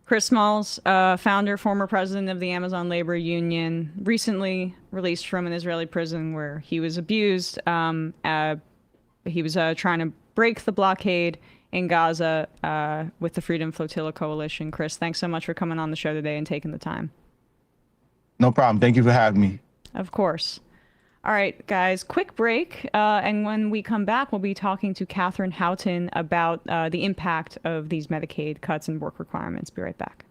Chris Smalls, founder, former president of the Amazon Labor Union, recently released from an Israeli prison where he was abused. He was trying to break the blockade in Gaza with the Freedom Flotilla Coalition. Chris, thanks so much for coming on the show today and taking the time. No problem. Thank you for having me. Of course. All right, guys, quick break. And when we come back, we'll be talking to Katheryn Houghton about the impact of these Medicaid cuts and work requirements. Be right back.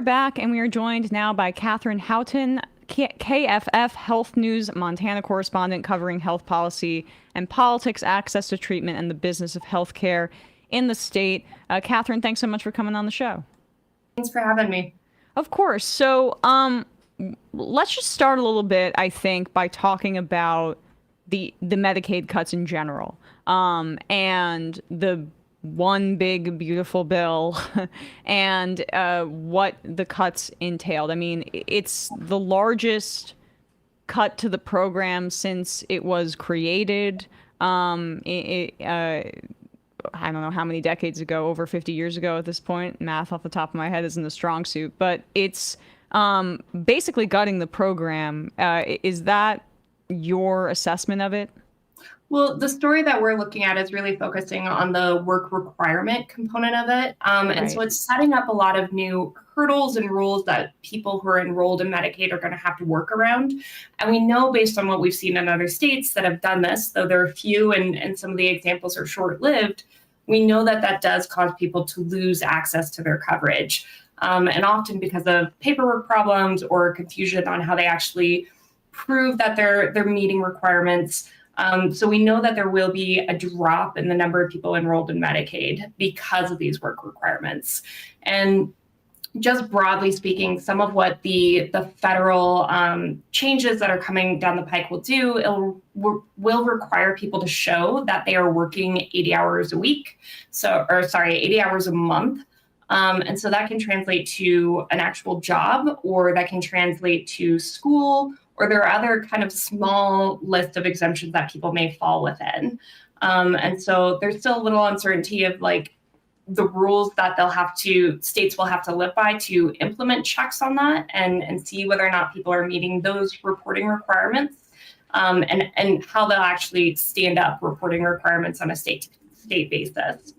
are back, and we are joined now by Katheryn Houghton, KFF Health News Montana correspondent covering health policy and politics, access to treatment, and the business of healthcare in the state. Katheryn, thanks so much for coming on the show. Thanks for having me. Of course. So let's just start a little bit, I think, by talking about the Medicaid cuts in general, and the one big beautiful bill and what the cuts entailed. I mean, it's the largest cut to the program since it was created. I don't know how many decades ago, over 50 years ago at this point. Math off the top of my head isn't a strong suit, but it's basically gutting the program. Is that your assessment of it? Well, the story that we're looking at is really focusing on the work requirement component of it. And so it's setting up a lot of new hurdles and rules that people who are enrolled in Medicaid are going to have to work around. And we know based on what we've seen in other states that have done this, though there are few and some of the examples are short-lived, we know that that does cause people to lose access to their coverage. And often because of paperwork problems or confusion on how they actually prove that they're meeting requirements. So we know that there will be a drop in the number of people enrolled in Medicaid because of these work requirements. And just broadly speaking, some of what the federal changes that are coming down the pike will do, will require people to show that they are working 80 hours a week, 80 hours a month. And so that can translate to an actual job, or that can translate to school, or there are other kind of small list of exemptions that people may fall within. And so there's still a little uncertainty of like the rules that states will have to live by to implement checks on that and see whether or not people are meeting those reporting requirements, and how they'll actually stand up reporting requirements on a state basis.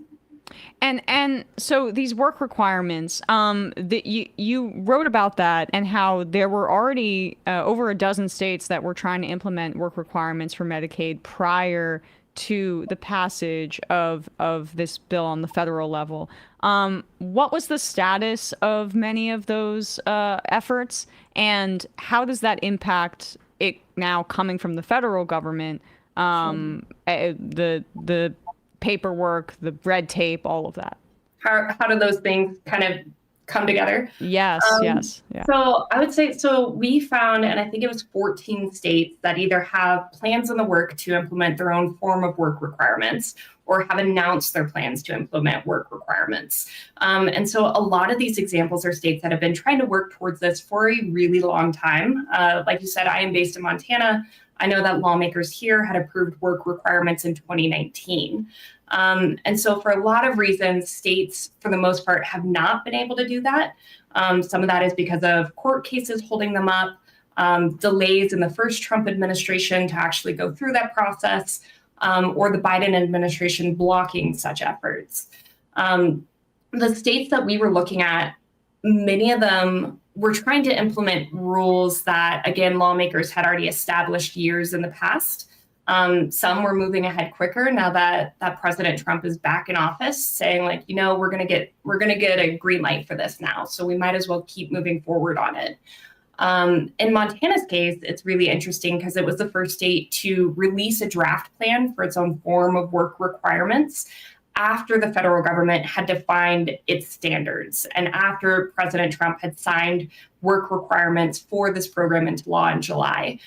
And so these work requirements, you wrote about that and how there were already over a dozen states that were trying to implement work requirements for Medicaid prior to the passage of this bill on the federal level. What was the status of many of those efforts, and how does that impact it now coming from the federal government? The paperwork, the red tape, all of that. How do those things kind of come together? Yes, yes. Yeah. So I would say, we found, and I think it was 14 states that either have plans in the work to implement their own form of work requirements or have announced their plans to implement work requirements. And so a lot of these examples are states that have been trying to work towards this for a really long time. Like you said, I am based in Montana. I know that lawmakers here had approved work requirements in 2019. And so for a lot of reasons, states, for the most part, have not been able to do that. Some of that is because of court cases holding them up, delays in the first Trump administration to actually go through that process, or the Biden administration blocking such efforts. The states that we were looking at, many of them were trying to implement rules that, again, lawmakers had already established years in the past. Some were moving ahead quicker now that President Trump is back in office, saying like, we're going to get a green light for this now, so we might as well keep moving forward on it. In Montana's case, it's really interesting because it was the first state to release a draft plan for its own form of work requirements after the federal government had defined its standards and after President Trump had signed work requirements for this program into law in July.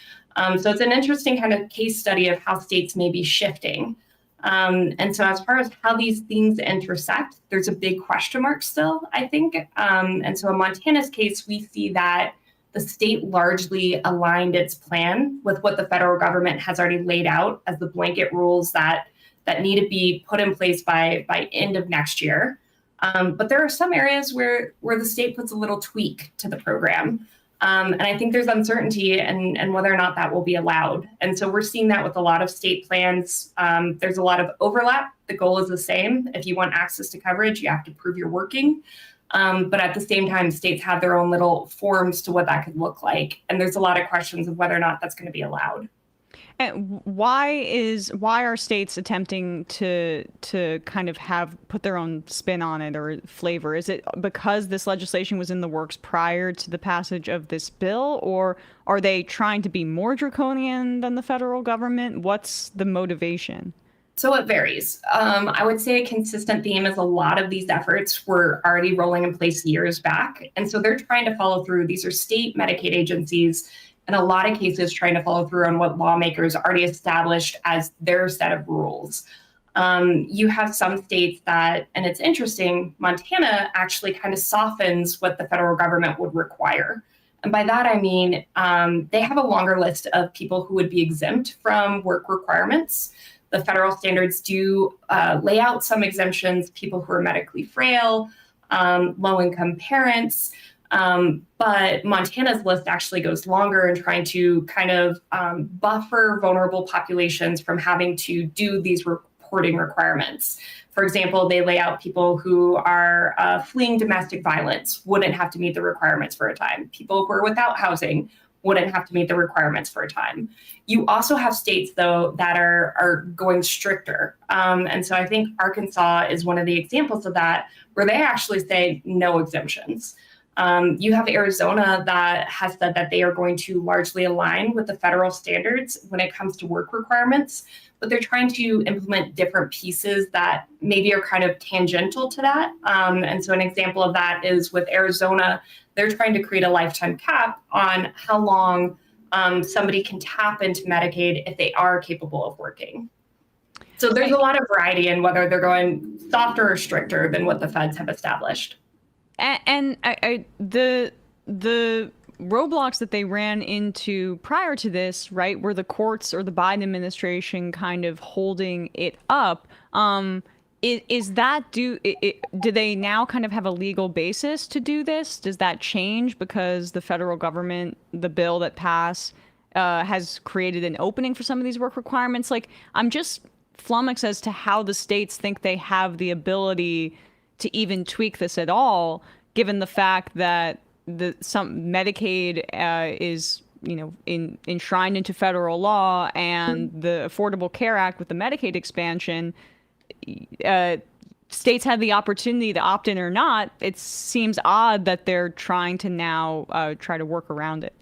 So it's an interesting kind of case study of how states may be shifting. And so as far as how these things intersect, there's a big question mark still, I think. And so in Montana's case, we see that the state largely aligned its plan with what the federal government has already laid out as the blanket rules that need to be put in place by end of next year. But there are some areas where the state puts a little tweak to the program. And I think there's uncertainty and whether or not that will be allowed. And so we're seeing that with a lot of state plans. There's a lot of overlap. The goal is the same. If you want access to coverage, you have to prove you're working. But at the same time, states have their own little forms to what that could look like. And there's a lot of questions of whether or not that's going to be allowed. And why are states attempting to kind of put their own spin on it or flavor? Is it because this legislation was in the works prior to the passage of this bill, or are they trying to be more draconian than the federal government? What's the motivation? So it varies. I would say a consistent theme is a lot of these efforts were already rolling in place years back. And so they're trying to follow through. These are state Medicaid agencies, in a lot of cases, trying to follow through on what lawmakers already established as their set of rules. You have some states that, and it's interesting, Montana actually kind of softens what the federal government would require. And by that, I mean, they have a longer list of people who would be exempt from work requirements. The federal standards do lay out some exemptions, people who are medically frail, low-income parents, but Montana's list actually goes longer in trying to kind of buffer vulnerable populations from having to do these reporting requirements. For example, they lay out people who are fleeing domestic violence wouldn't have to meet the requirements for a time. People who are without housing wouldn't have to meet the requirements for a time. You also have states, though, that are going stricter. And so I think Arkansas is one of the examples of that, where they actually say no exemptions. You have Arizona that has said that they are going to largely align with the federal standards when it comes to work requirements, but they're trying to implement different pieces that maybe are kind of tangential to that. And so an example of that is with Arizona, they're trying to create a lifetime cap on how long somebody can tap into Medicaid if they are capable of working. So there's a lot of variety in whether they're going softer or stricter than what the feds have established. And the roadblocks that they ran into prior to this, right, were the courts or the Biden administration kind of holding it up. Is that do they now kind of have a legal basis to do this? Does that change because the federal government, the bill that passed, has created an opening for some of these work requirements? Like, I'm just flummoxed as to how the states think they have the ability to even tweak this at all, given the fact that some Medicaid is, enshrined into federal law, and the Affordable Care Act with the Medicaid expansion, states had the opportunity to opt in or not. It seems odd that they're trying to now try to work around it.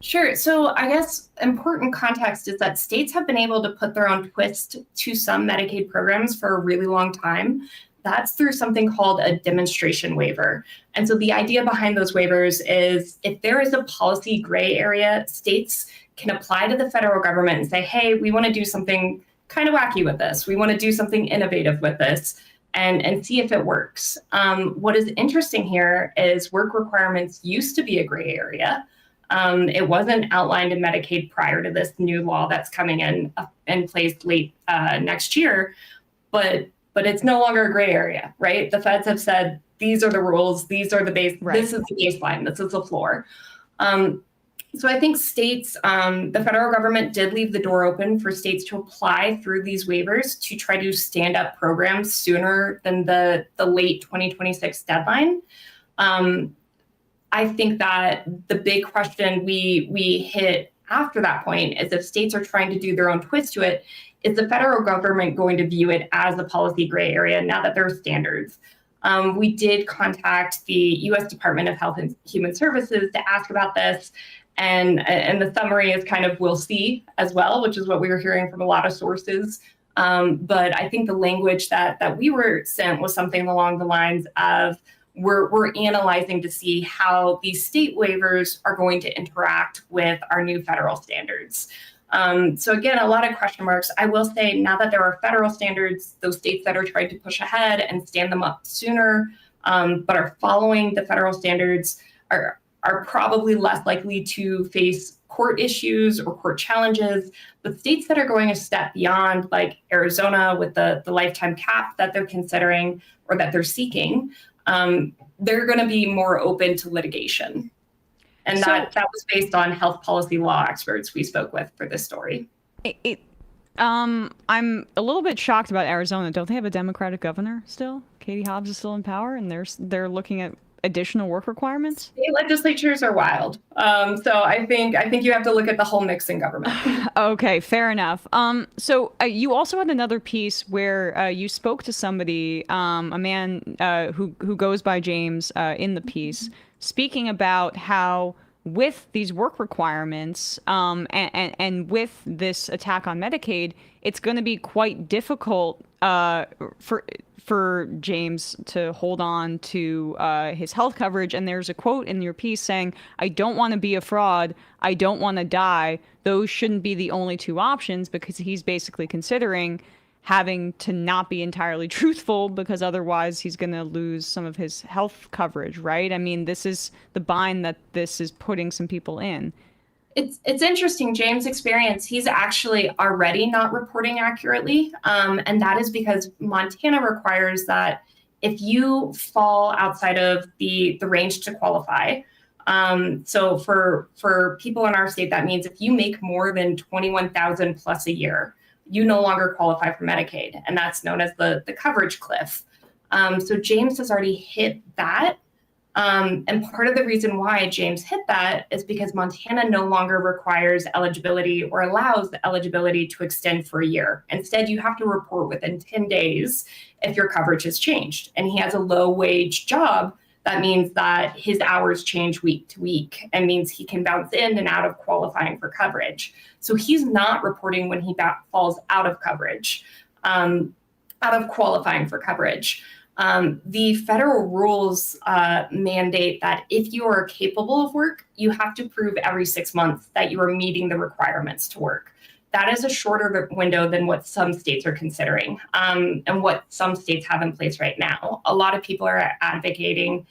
Sure. So I guess important context is that states have been able to put their own twist to some Medicaid programs for a really long time. That's through something called a demonstration waiver. And so the idea behind those waivers is if there is a policy gray area, states can apply to the federal government and say, hey, we want to do something kind of wacky with this. We want to do something innovative with this and see if it works. What is interesting here is work requirements used to be a gray area. It wasn't outlined in Medicaid prior to this new law that's coming in place late next year, but it's no longer a gray area, right? The feds have said, these are the rules, these are the base, right. This is the baseline, this is the floor. So I think states, the federal government did leave the door open for states to apply through these waivers to try to stand up programs sooner than the late 2026 deadline. I think that the big question we hit after that point is if states are trying to do their own twist to it, is the federal government going to view it as a policy gray area now that there are standards? We did contact the U.S. Department of Health and Human Services to ask about this. And the summary is kind of we'll see as well, which is what we were hearing from a lot of sources. But I think the language that we were sent was something along the lines of we're analyzing to see how these state waivers are going to interact with our new federal standards. So again, a lot of question marks. I will say now that there are federal standards, those states that are trying to push ahead and stand them up sooner, but are following the federal standards are probably less likely to face court issues or court challenges. But states that are going a step beyond, like Arizona with the lifetime cap that they're considering or that they're seeking, they're going to be more open to litigation. And that was based on health policy law experts we spoke with for this story. I'm a little bit shocked about Arizona. Don't they have a Democratic governor still? Katie Hobbs is still in power, and they're looking at additional work requirements? State legislatures are wild. So I think you have to look at the whole mix in government. Okay, fair enough. So you also had another piece where you spoke to somebody, a man who goes by James in the piece, speaking about how with these work requirements and with this attack on Medicaid, it's going to be quite difficult for James to hold on to his health coverage. And there's a quote in your piece saying, "I don't want to be a fraud. I don't want to die. Those shouldn't be the only two options," because he's basically considering having to not be entirely truthful because otherwise he's going to lose some of his health coverage, right? I mean, this is the bind that this is putting some people in. It's interesting. James' experience, he's actually already not reporting accurately. And that is because Montana requires that if you fall outside of the range to qualify, so for people in our state, that means if you make more than 21,000 plus a year, you no longer qualify for Medicaid. And that's known as the coverage cliff. So James has already hit that. And part of the reason why James hit that is because Montana no longer requires eligibility or allows the eligibility to extend for a year. Instead, you have to report within 10 days if your coverage has changed. And he has a low wage job. That means that his hours change week to week and means he can bounce in and out of qualifying for coverage. So he's not reporting when he falls out of coverage, out of qualifying for coverage. The federal rules mandate that if you are capable of work, you have to prove every 6 months that you are meeting the requirements to work. That is a shorter window than what some states are considering and what some states have in place right now. A lot of people are advocating,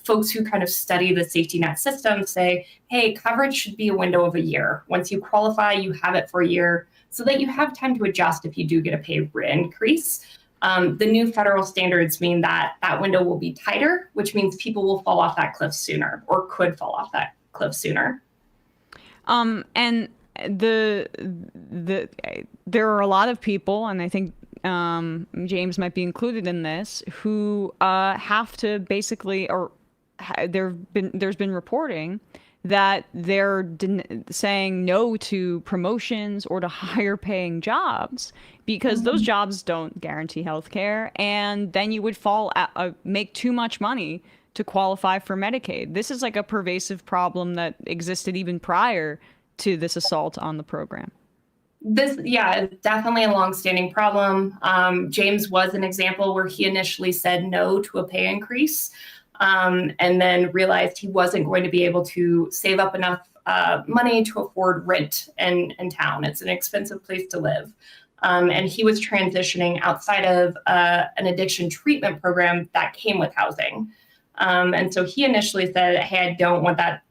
folks who kind of study the safety net system say, hey, coverage should be a window of a year. Once you qualify, you have it for a year so that you have time to adjust if you do get a pay increase. The new federal standards mean that that window will be tighter, which means people will fall off that cliff sooner or could fall off that cliff sooner. And there are a lot of people, and I think James might be included in this, who have to basically, or there's been reporting that they're saying no to promotions or to higher paying jobs because those jobs don't guarantee health care, and then you would make too much money to qualify for Medicaid. This is like a pervasive problem that existed even prior to this assault on the program. This, it's definitely a longstanding problem. James was an example where he initially said no to a pay increase, and then realized he wasn't going to be able to save up enough money to afford rent in town. It's an expensive place to live. And he was transitioning outside of an addiction treatment program that came with housing. And so he initially said, hey, I don't want that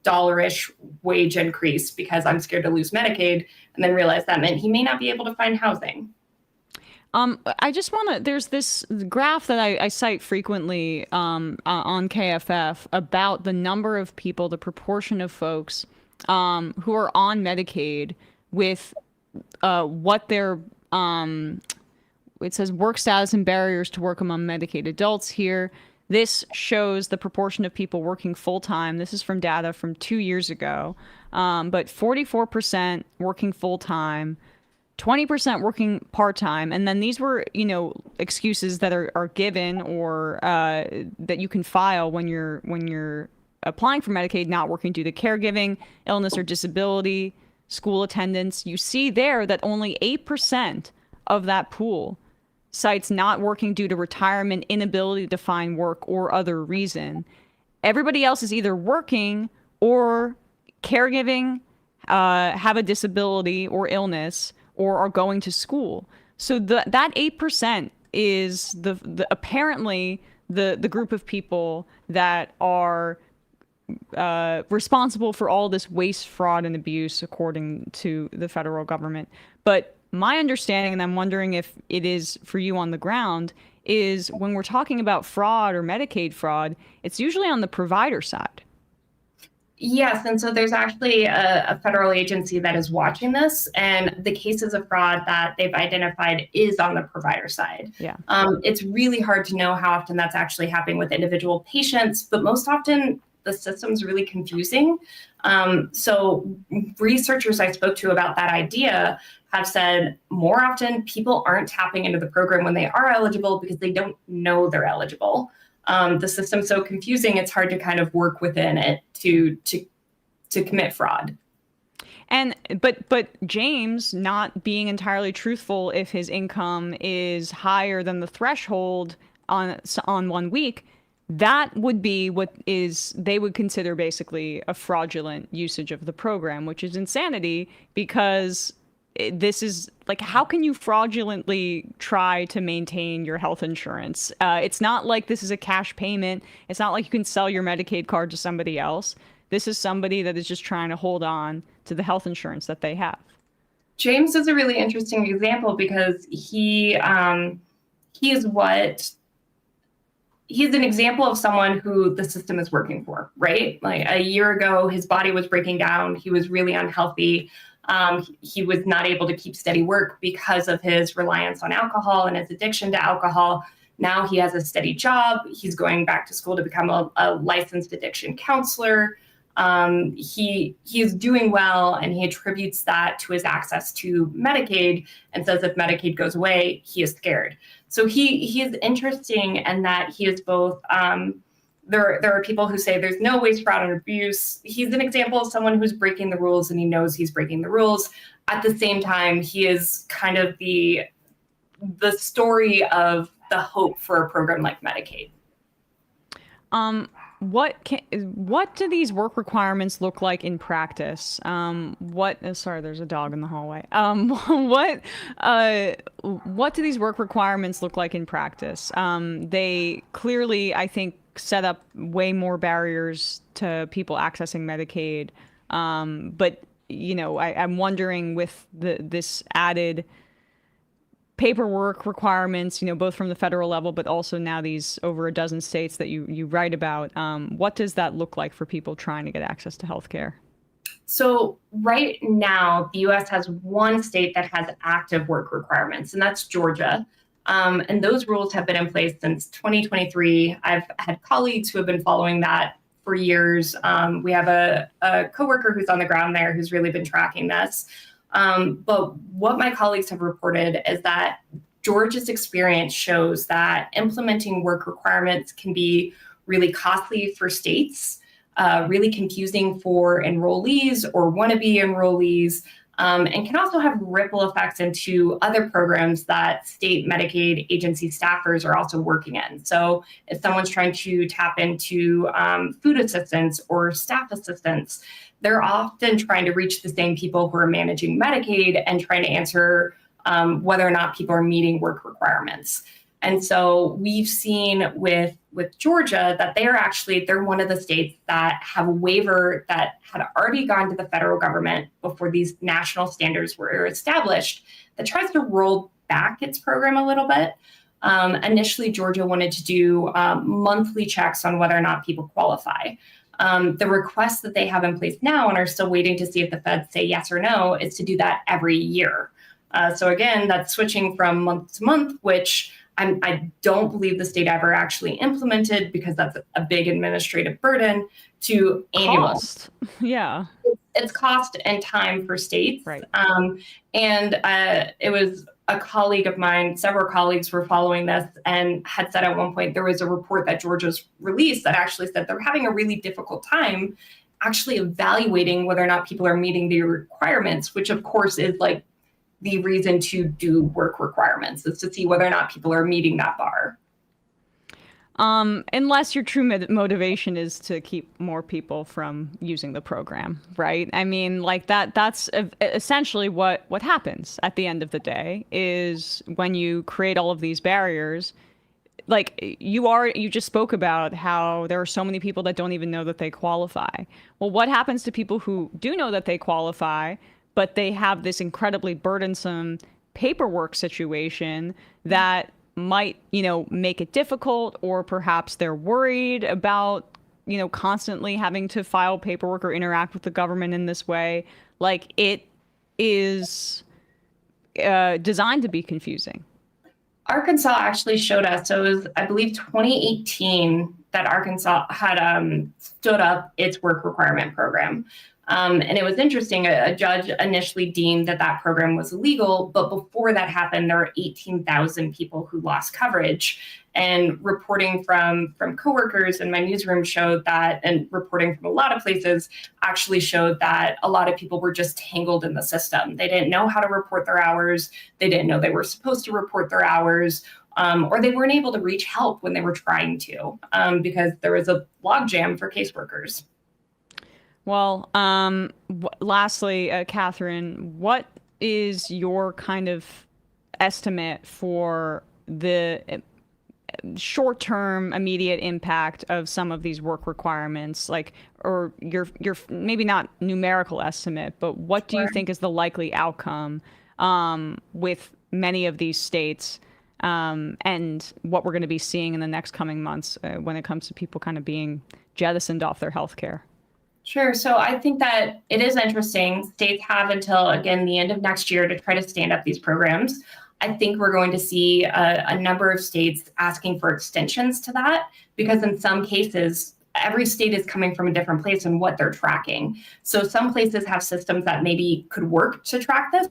dollar-ish wage increase because I'm scared to lose Medicaid, and then realized that meant he may not be able to find housing. I just want to, there's this graph that I cite frequently on KFF about the number of people, the proportion of folks who are on Medicaid with what their, it says work status and barriers to work among Medicaid adults here. This shows the proportion of people working full-time. This is from data from 2 years ago. But 44% working full-time, 20% working part-time. And then these were, excuses that are given or that you can file when you're applying for Medicaid, not working due to caregiving, illness or disability, school attendance. You see there that only 8% of that pool cites not working due to retirement, inability to find work, or other reason. Everybody else is either working or caregiving, have a disability or illness, or are going to school. So that 8% is the apparently the group of people that are responsible for all this waste, fraud, and abuse, according to the federal government. But my understanding, and I'm wondering if it is for you on the ground, is when we're talking about fraud or Medicaid fraud, it's usually on the provider side. Yes, and so there's actually a federal agency that is watching this, and the cases of fraud that they've identified is on the provider side. Yeah. It's really hard to know how often that's actually happening with individual patients, but most often the system's really confusing. So researchers I spoke to about that idea have said more often people aren't tapping into the program when they are eligible because they don't know they're eligible. The system's so confusing, it's hard to kind of work within it to commit fraud. And but James not being entirely truthful if his income is higher than the threshold on 1 week, that would be what is they would consider basically a fraudulent usage of the program, which is insanity because this is like, how can you fraudulently try to maintain your health insurance? It's not like this is a cash payment. It's not like you can sell your Medicaid card to somebody else. This is somebody that is just trying to hold on to the health insurance that they have. James is a really interesting example because he's an example of someone who the system is working for, right? Like a year ago, his body was breaking down. He was really unhealthy. He was not able to keep steady work because of his reliance on alcohol and his addiction to alcohol. Now he has a steady job. He's going back to school to become a licensed addiction counselor. He is doing well, and he attributes that to his access to Medicaid and says if Medicaid goes away, he is scared. So he is interesting in that he is both there are people who say there's no waste, fraud, and abuse. He's an example of someone who's breaking the rules and he knows he's breaking the rules. At the same time, he is kind of the story of the hope for a program like Medicaid. What do these work requirements look like in practice? Sorry, there's a dog in the hallway. What do these work requirements look like in practice? They clearly, I think, set up way more barriers to people accessing Medicaid. But I'm wondering with this added paperwork requirements, both from the federal level, but also now these over a dozen states that you write about. What does that look like for people trying to get access to healthcare? So right now, the U.S. has one state that has active work requirements, and that's Georgia. And those rules have been in place since 2023. I've had colleagues who have been following that for years. We have a coworker who's on the ground there who's really been tracking this. But what my colleagues have reported is that Georgia's experience shows that implementing work requirements can be really costly for states, really confusing for enrollees or wannabe enrollees, and can also have ripple effects into other programs that state Medicaid agency staffers are also working in. So if someone's trying to tap into food assistance or staff assistance, they're often trying to reach the same people who are managing Medicaid and trying to answer whether or not people are meeting work requirements. And so we've seen with Georgia that they're one of the states that have a waiver that had already gone to the federal government before these national standards were established that tries to roll back its program a little bit. Initially, Georgia wanted to do monthly checks on whether or not people qualify. The requests that they have in place now and are still waiting to see if the feds say yes or no is to do that every year. So again, that's switching from month to month, which I don't believe the state ever actually implemented because that's a big administrative burden, to annual. Cost. Yeah. It's cost and time for states. Right. It was a colleague of mine, several colleagues were following this and had said at one point there was a report that Georgia's released that actually said they're having a really difficult time actually evaluating whether or not people are meeting the requirements, which of course is like the reason to do work requirements, is to see whether or not people are meeting that bar. Unless your true motivation is to keep more people from using the program, right? I mean, like that's essentially what happens at the end of the day is when you create all of these barriers, like you just spoke about how there are so many people that don't even know that they qualify. Well, what happens to people who do know that they qualify, but they have this incredibly burdensome paperwork situation that might, make it difficult, or perhaps they're worried about constantly having to file paperwork or interact with the government in this way. Like, it is designed to be confusing. Arkansas actually showed us, so it was, I believe, 2018 that Arkansas had stood up its work requirement program. And it was interesting. A judge initially deemed that program was illegal, but before that happened, there were 18,000 people who lost coverage. And reporting from coworkers in my newsroom showed that, and reporting from a lot of places actually showed that a lot of people were just tangled in the system. They didn't know how to report their hours. They didn't know they were supposed to report their hours. Or they weren't able to reach help when they were trying to, because there was a logjam for caseworkers. Well, lastly, Katheryn, what is your kind of estimate for the short-term immediate impact of some of these work requirements, or your maybe not numerical estimate, but what do you think is the likely outcome with many of these states, and what we're going to be seeing in the next coming months when it comes to people kind of being jettisoned off their health care? Sure. So I think that it is interesting. States have until, again, the end of next year to try to stand up these programs. I think we're going to see a number of states asking for extensions to that, because in some cases, every state is coming from a different place in what they're tracking. So some places have systems that maybe could work to track this,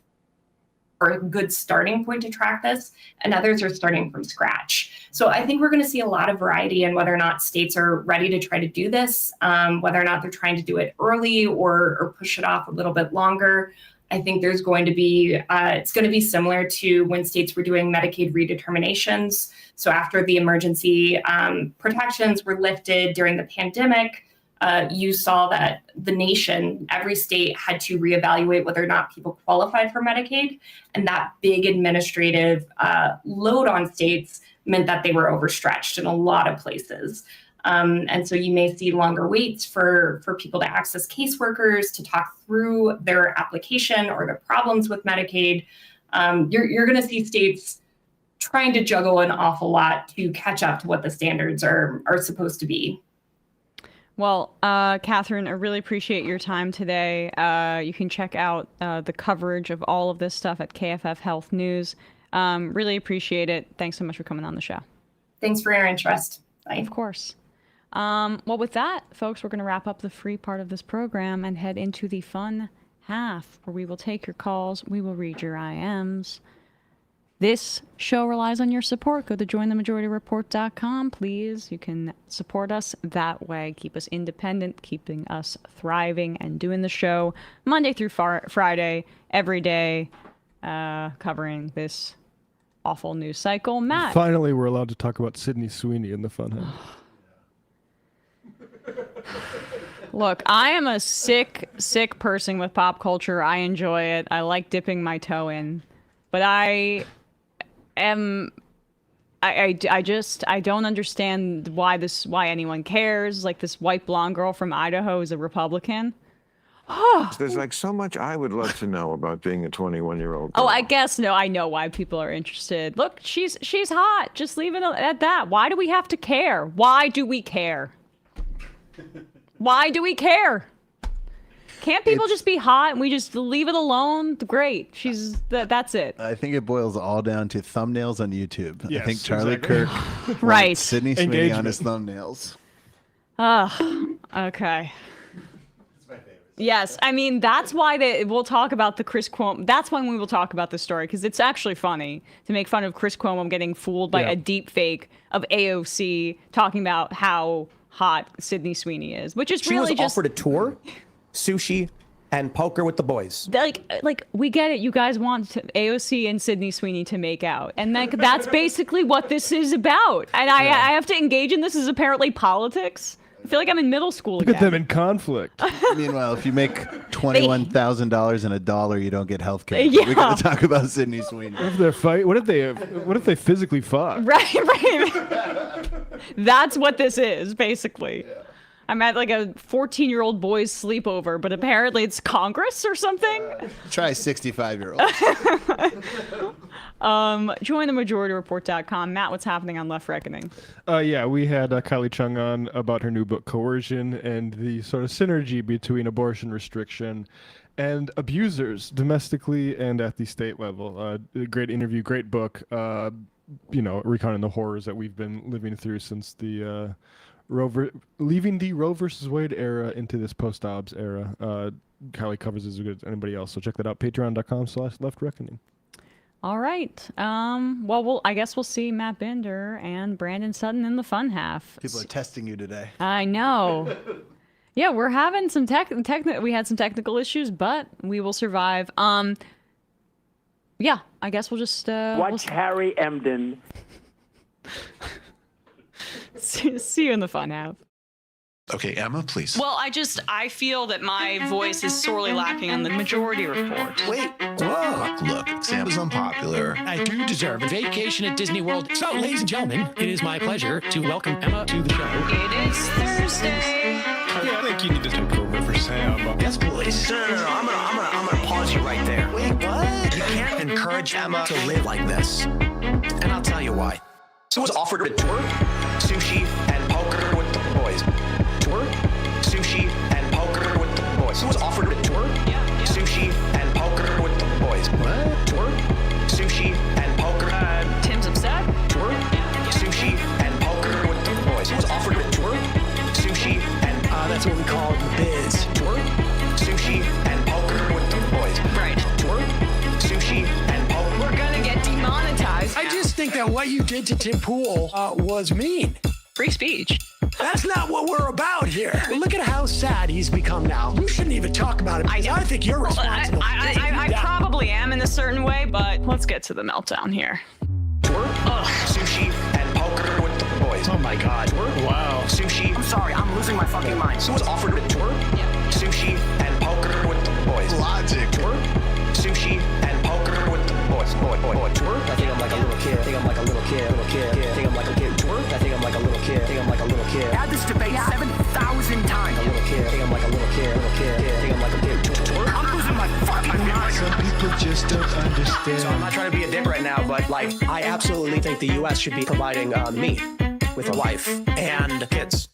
or a good starting point to track this, and others are starting from scratch. So I think we're going to see a lot of variety in whether or not states are ready to try to do this, whether or not they're trying to do it early or push it off a little bit longer. I think there's going to be, it's going to be similar to when states were doing Medicaid redeterminations. So after the emergency protections were lifted during the pandemic, you saw that the nation, every state had to reevaluate whether or not people qualified for Medicaid. And that big administrative load on states meant that they were overstretched in a lot of places. And so you may see longer waits for people to access caseworkers to talk through their application or their problems with Medicaid. You're going to see states trying to juggle an awful lot to catch up to what the standards are supposed to be. Well, Katheryn, I really appreciate your time today. You can check out the coverage of all of this stuff at KFF Health News. Really appreciate it. Thanks so much for coming on the show. Thanks for your interest. Bye. Of course. Well, with that, folks, we're going to wrap up the free part of this program and head into the fun half, where we will take your calls, we will read your IMs. This show relies on your support. Go to jointhemajority.report.com, please. You can support us that way. Keep us independent, keeping us thriving, and doing the show Monday through Friday, every day, covering this awful news cycle. Matt. Finally, we're allowed to talk about Sydney Sweeney in the fun half. Look, I am a sick person with pop culture. I enjoy it. I like dipping my toe in. But I don't understand why anyone cares. Like, this white blonde girl from Idaho is a Republican. There's like so much I would love to know about being a 21-year-old girl. Oh, I guess no. I know why people are interested. Look, she's hot. Just leave it at that. Why do we have to care? Why do we care? Why do we care? Can't people just be hot and we just leave it alone? Great. That's it. I think it boils all down to thumbnails on YouTube. Yes, I think Charlie exactly. Kirk Right. Sydney Sweeney on his thumbnails. Okay. Yes, I mean, that's why we'll talk about the Chris Cuomo. That's when we will talk about the story, because it's actually funny to make fun of Chris Cuomo getting fooled by a deep fake of AOC talking about how hot Sydney Sweeney is, which is really just offered a tour, sushi, and poker with the boys. Like we get it. You guys want AOC and Sydney Sweeney to make out, and that's basically what this is about. And I have to engage in this as apparently politics. I feel like I'm in middle school Look again. at them in conflict. Meanwhile, if you make $21,000 in a dollar, you don't get health care. Yeah. We got to talk about Sydney Sweeney. What if they're fight? What if they physically fought? Right. That's what this is, basically. I'm at like a 14-year-old boy's sleepover, but apparently it's Congress or something. Try 65-year-old. Join the MajorityReport.com. Matt, what's happening on Left Reckoning? Yeah, we had Kylie Chung on about her new book, Coercion, and the sort of synergy between abortion restriction and abusers domestically and at the state level. Great interview, great book, recounting the horrors that we've been living through since the leaving the Roe versus Wade era into this post-Dobbs era. Kylie covers as good as anybody else, so check that out, patreon.com/leftreckoning. All right. I guess we'll see Matt Binder and Brandon Sutton in the fun half. People are testing you today. I know. Yeah, we're having some we had some technical issues, but we will survive. Yeah, I guess we'll just watch Harry Emden. See you in the fun half. Okay, Emma, please. Well, I feel that my voice is sorely lacking on the Majority Report. Wait, look, Sam is unpopular. I do deserve a vacation at Disney World. So, ladies and gentlemen, it is my pleasure to welcome Emma to the show. It is Thursday. Yeah, I think you need to take over for Sam. Yes, please. No. I'm gonna pause you right there. Wait, what? You can't encourage Emma to live like this. And I'll tell you why. So was offered to tour, sushi, and poker with the boys. Tour, sushi, and poker with the boys. So was offered to tour, sushi, and poker with the boys. What? Tour, sushi, and poker. Tim's upset. Tour, sushi, and poker with the boys. So was offered to tour, sushi, and that's what we call the biz. Tour, sushi, and poker with the boys. Right. Tour, sushi, and poker. We're gonna get demonetized. I just think that what you did to Tim Pool was mean. Free speech. That's not what we're about here. Look at how sad he's become now. You shouldn't even talk about it. I think you're responsible. I probably am in a certain way, but let's get to the meltdown here. Tour, sushi, and poker with the boys. Oh my God. Tour, wow. Sushi. I'm sorry, I'm losing my fucking mind. So was offered a tour, sushi, and poker with the boys. Logic. Tour, sushi, and poker with the boys. Boy. Tour. I think I'm like a little kid. I think I'm like a little kid. I think I'm like a kid. Tour. I think I'm like a little kid. I think I'm like a little kid. Had this debate 7,000 times. A little kid. I think I'm like a little kid. I think I'm like a kid. Tour. I'm losing my fucking mind. Some people just don't understand. So I'm not trying to be a dick right now, but I absolutely think the U.S. should be providing me with a wife and kids.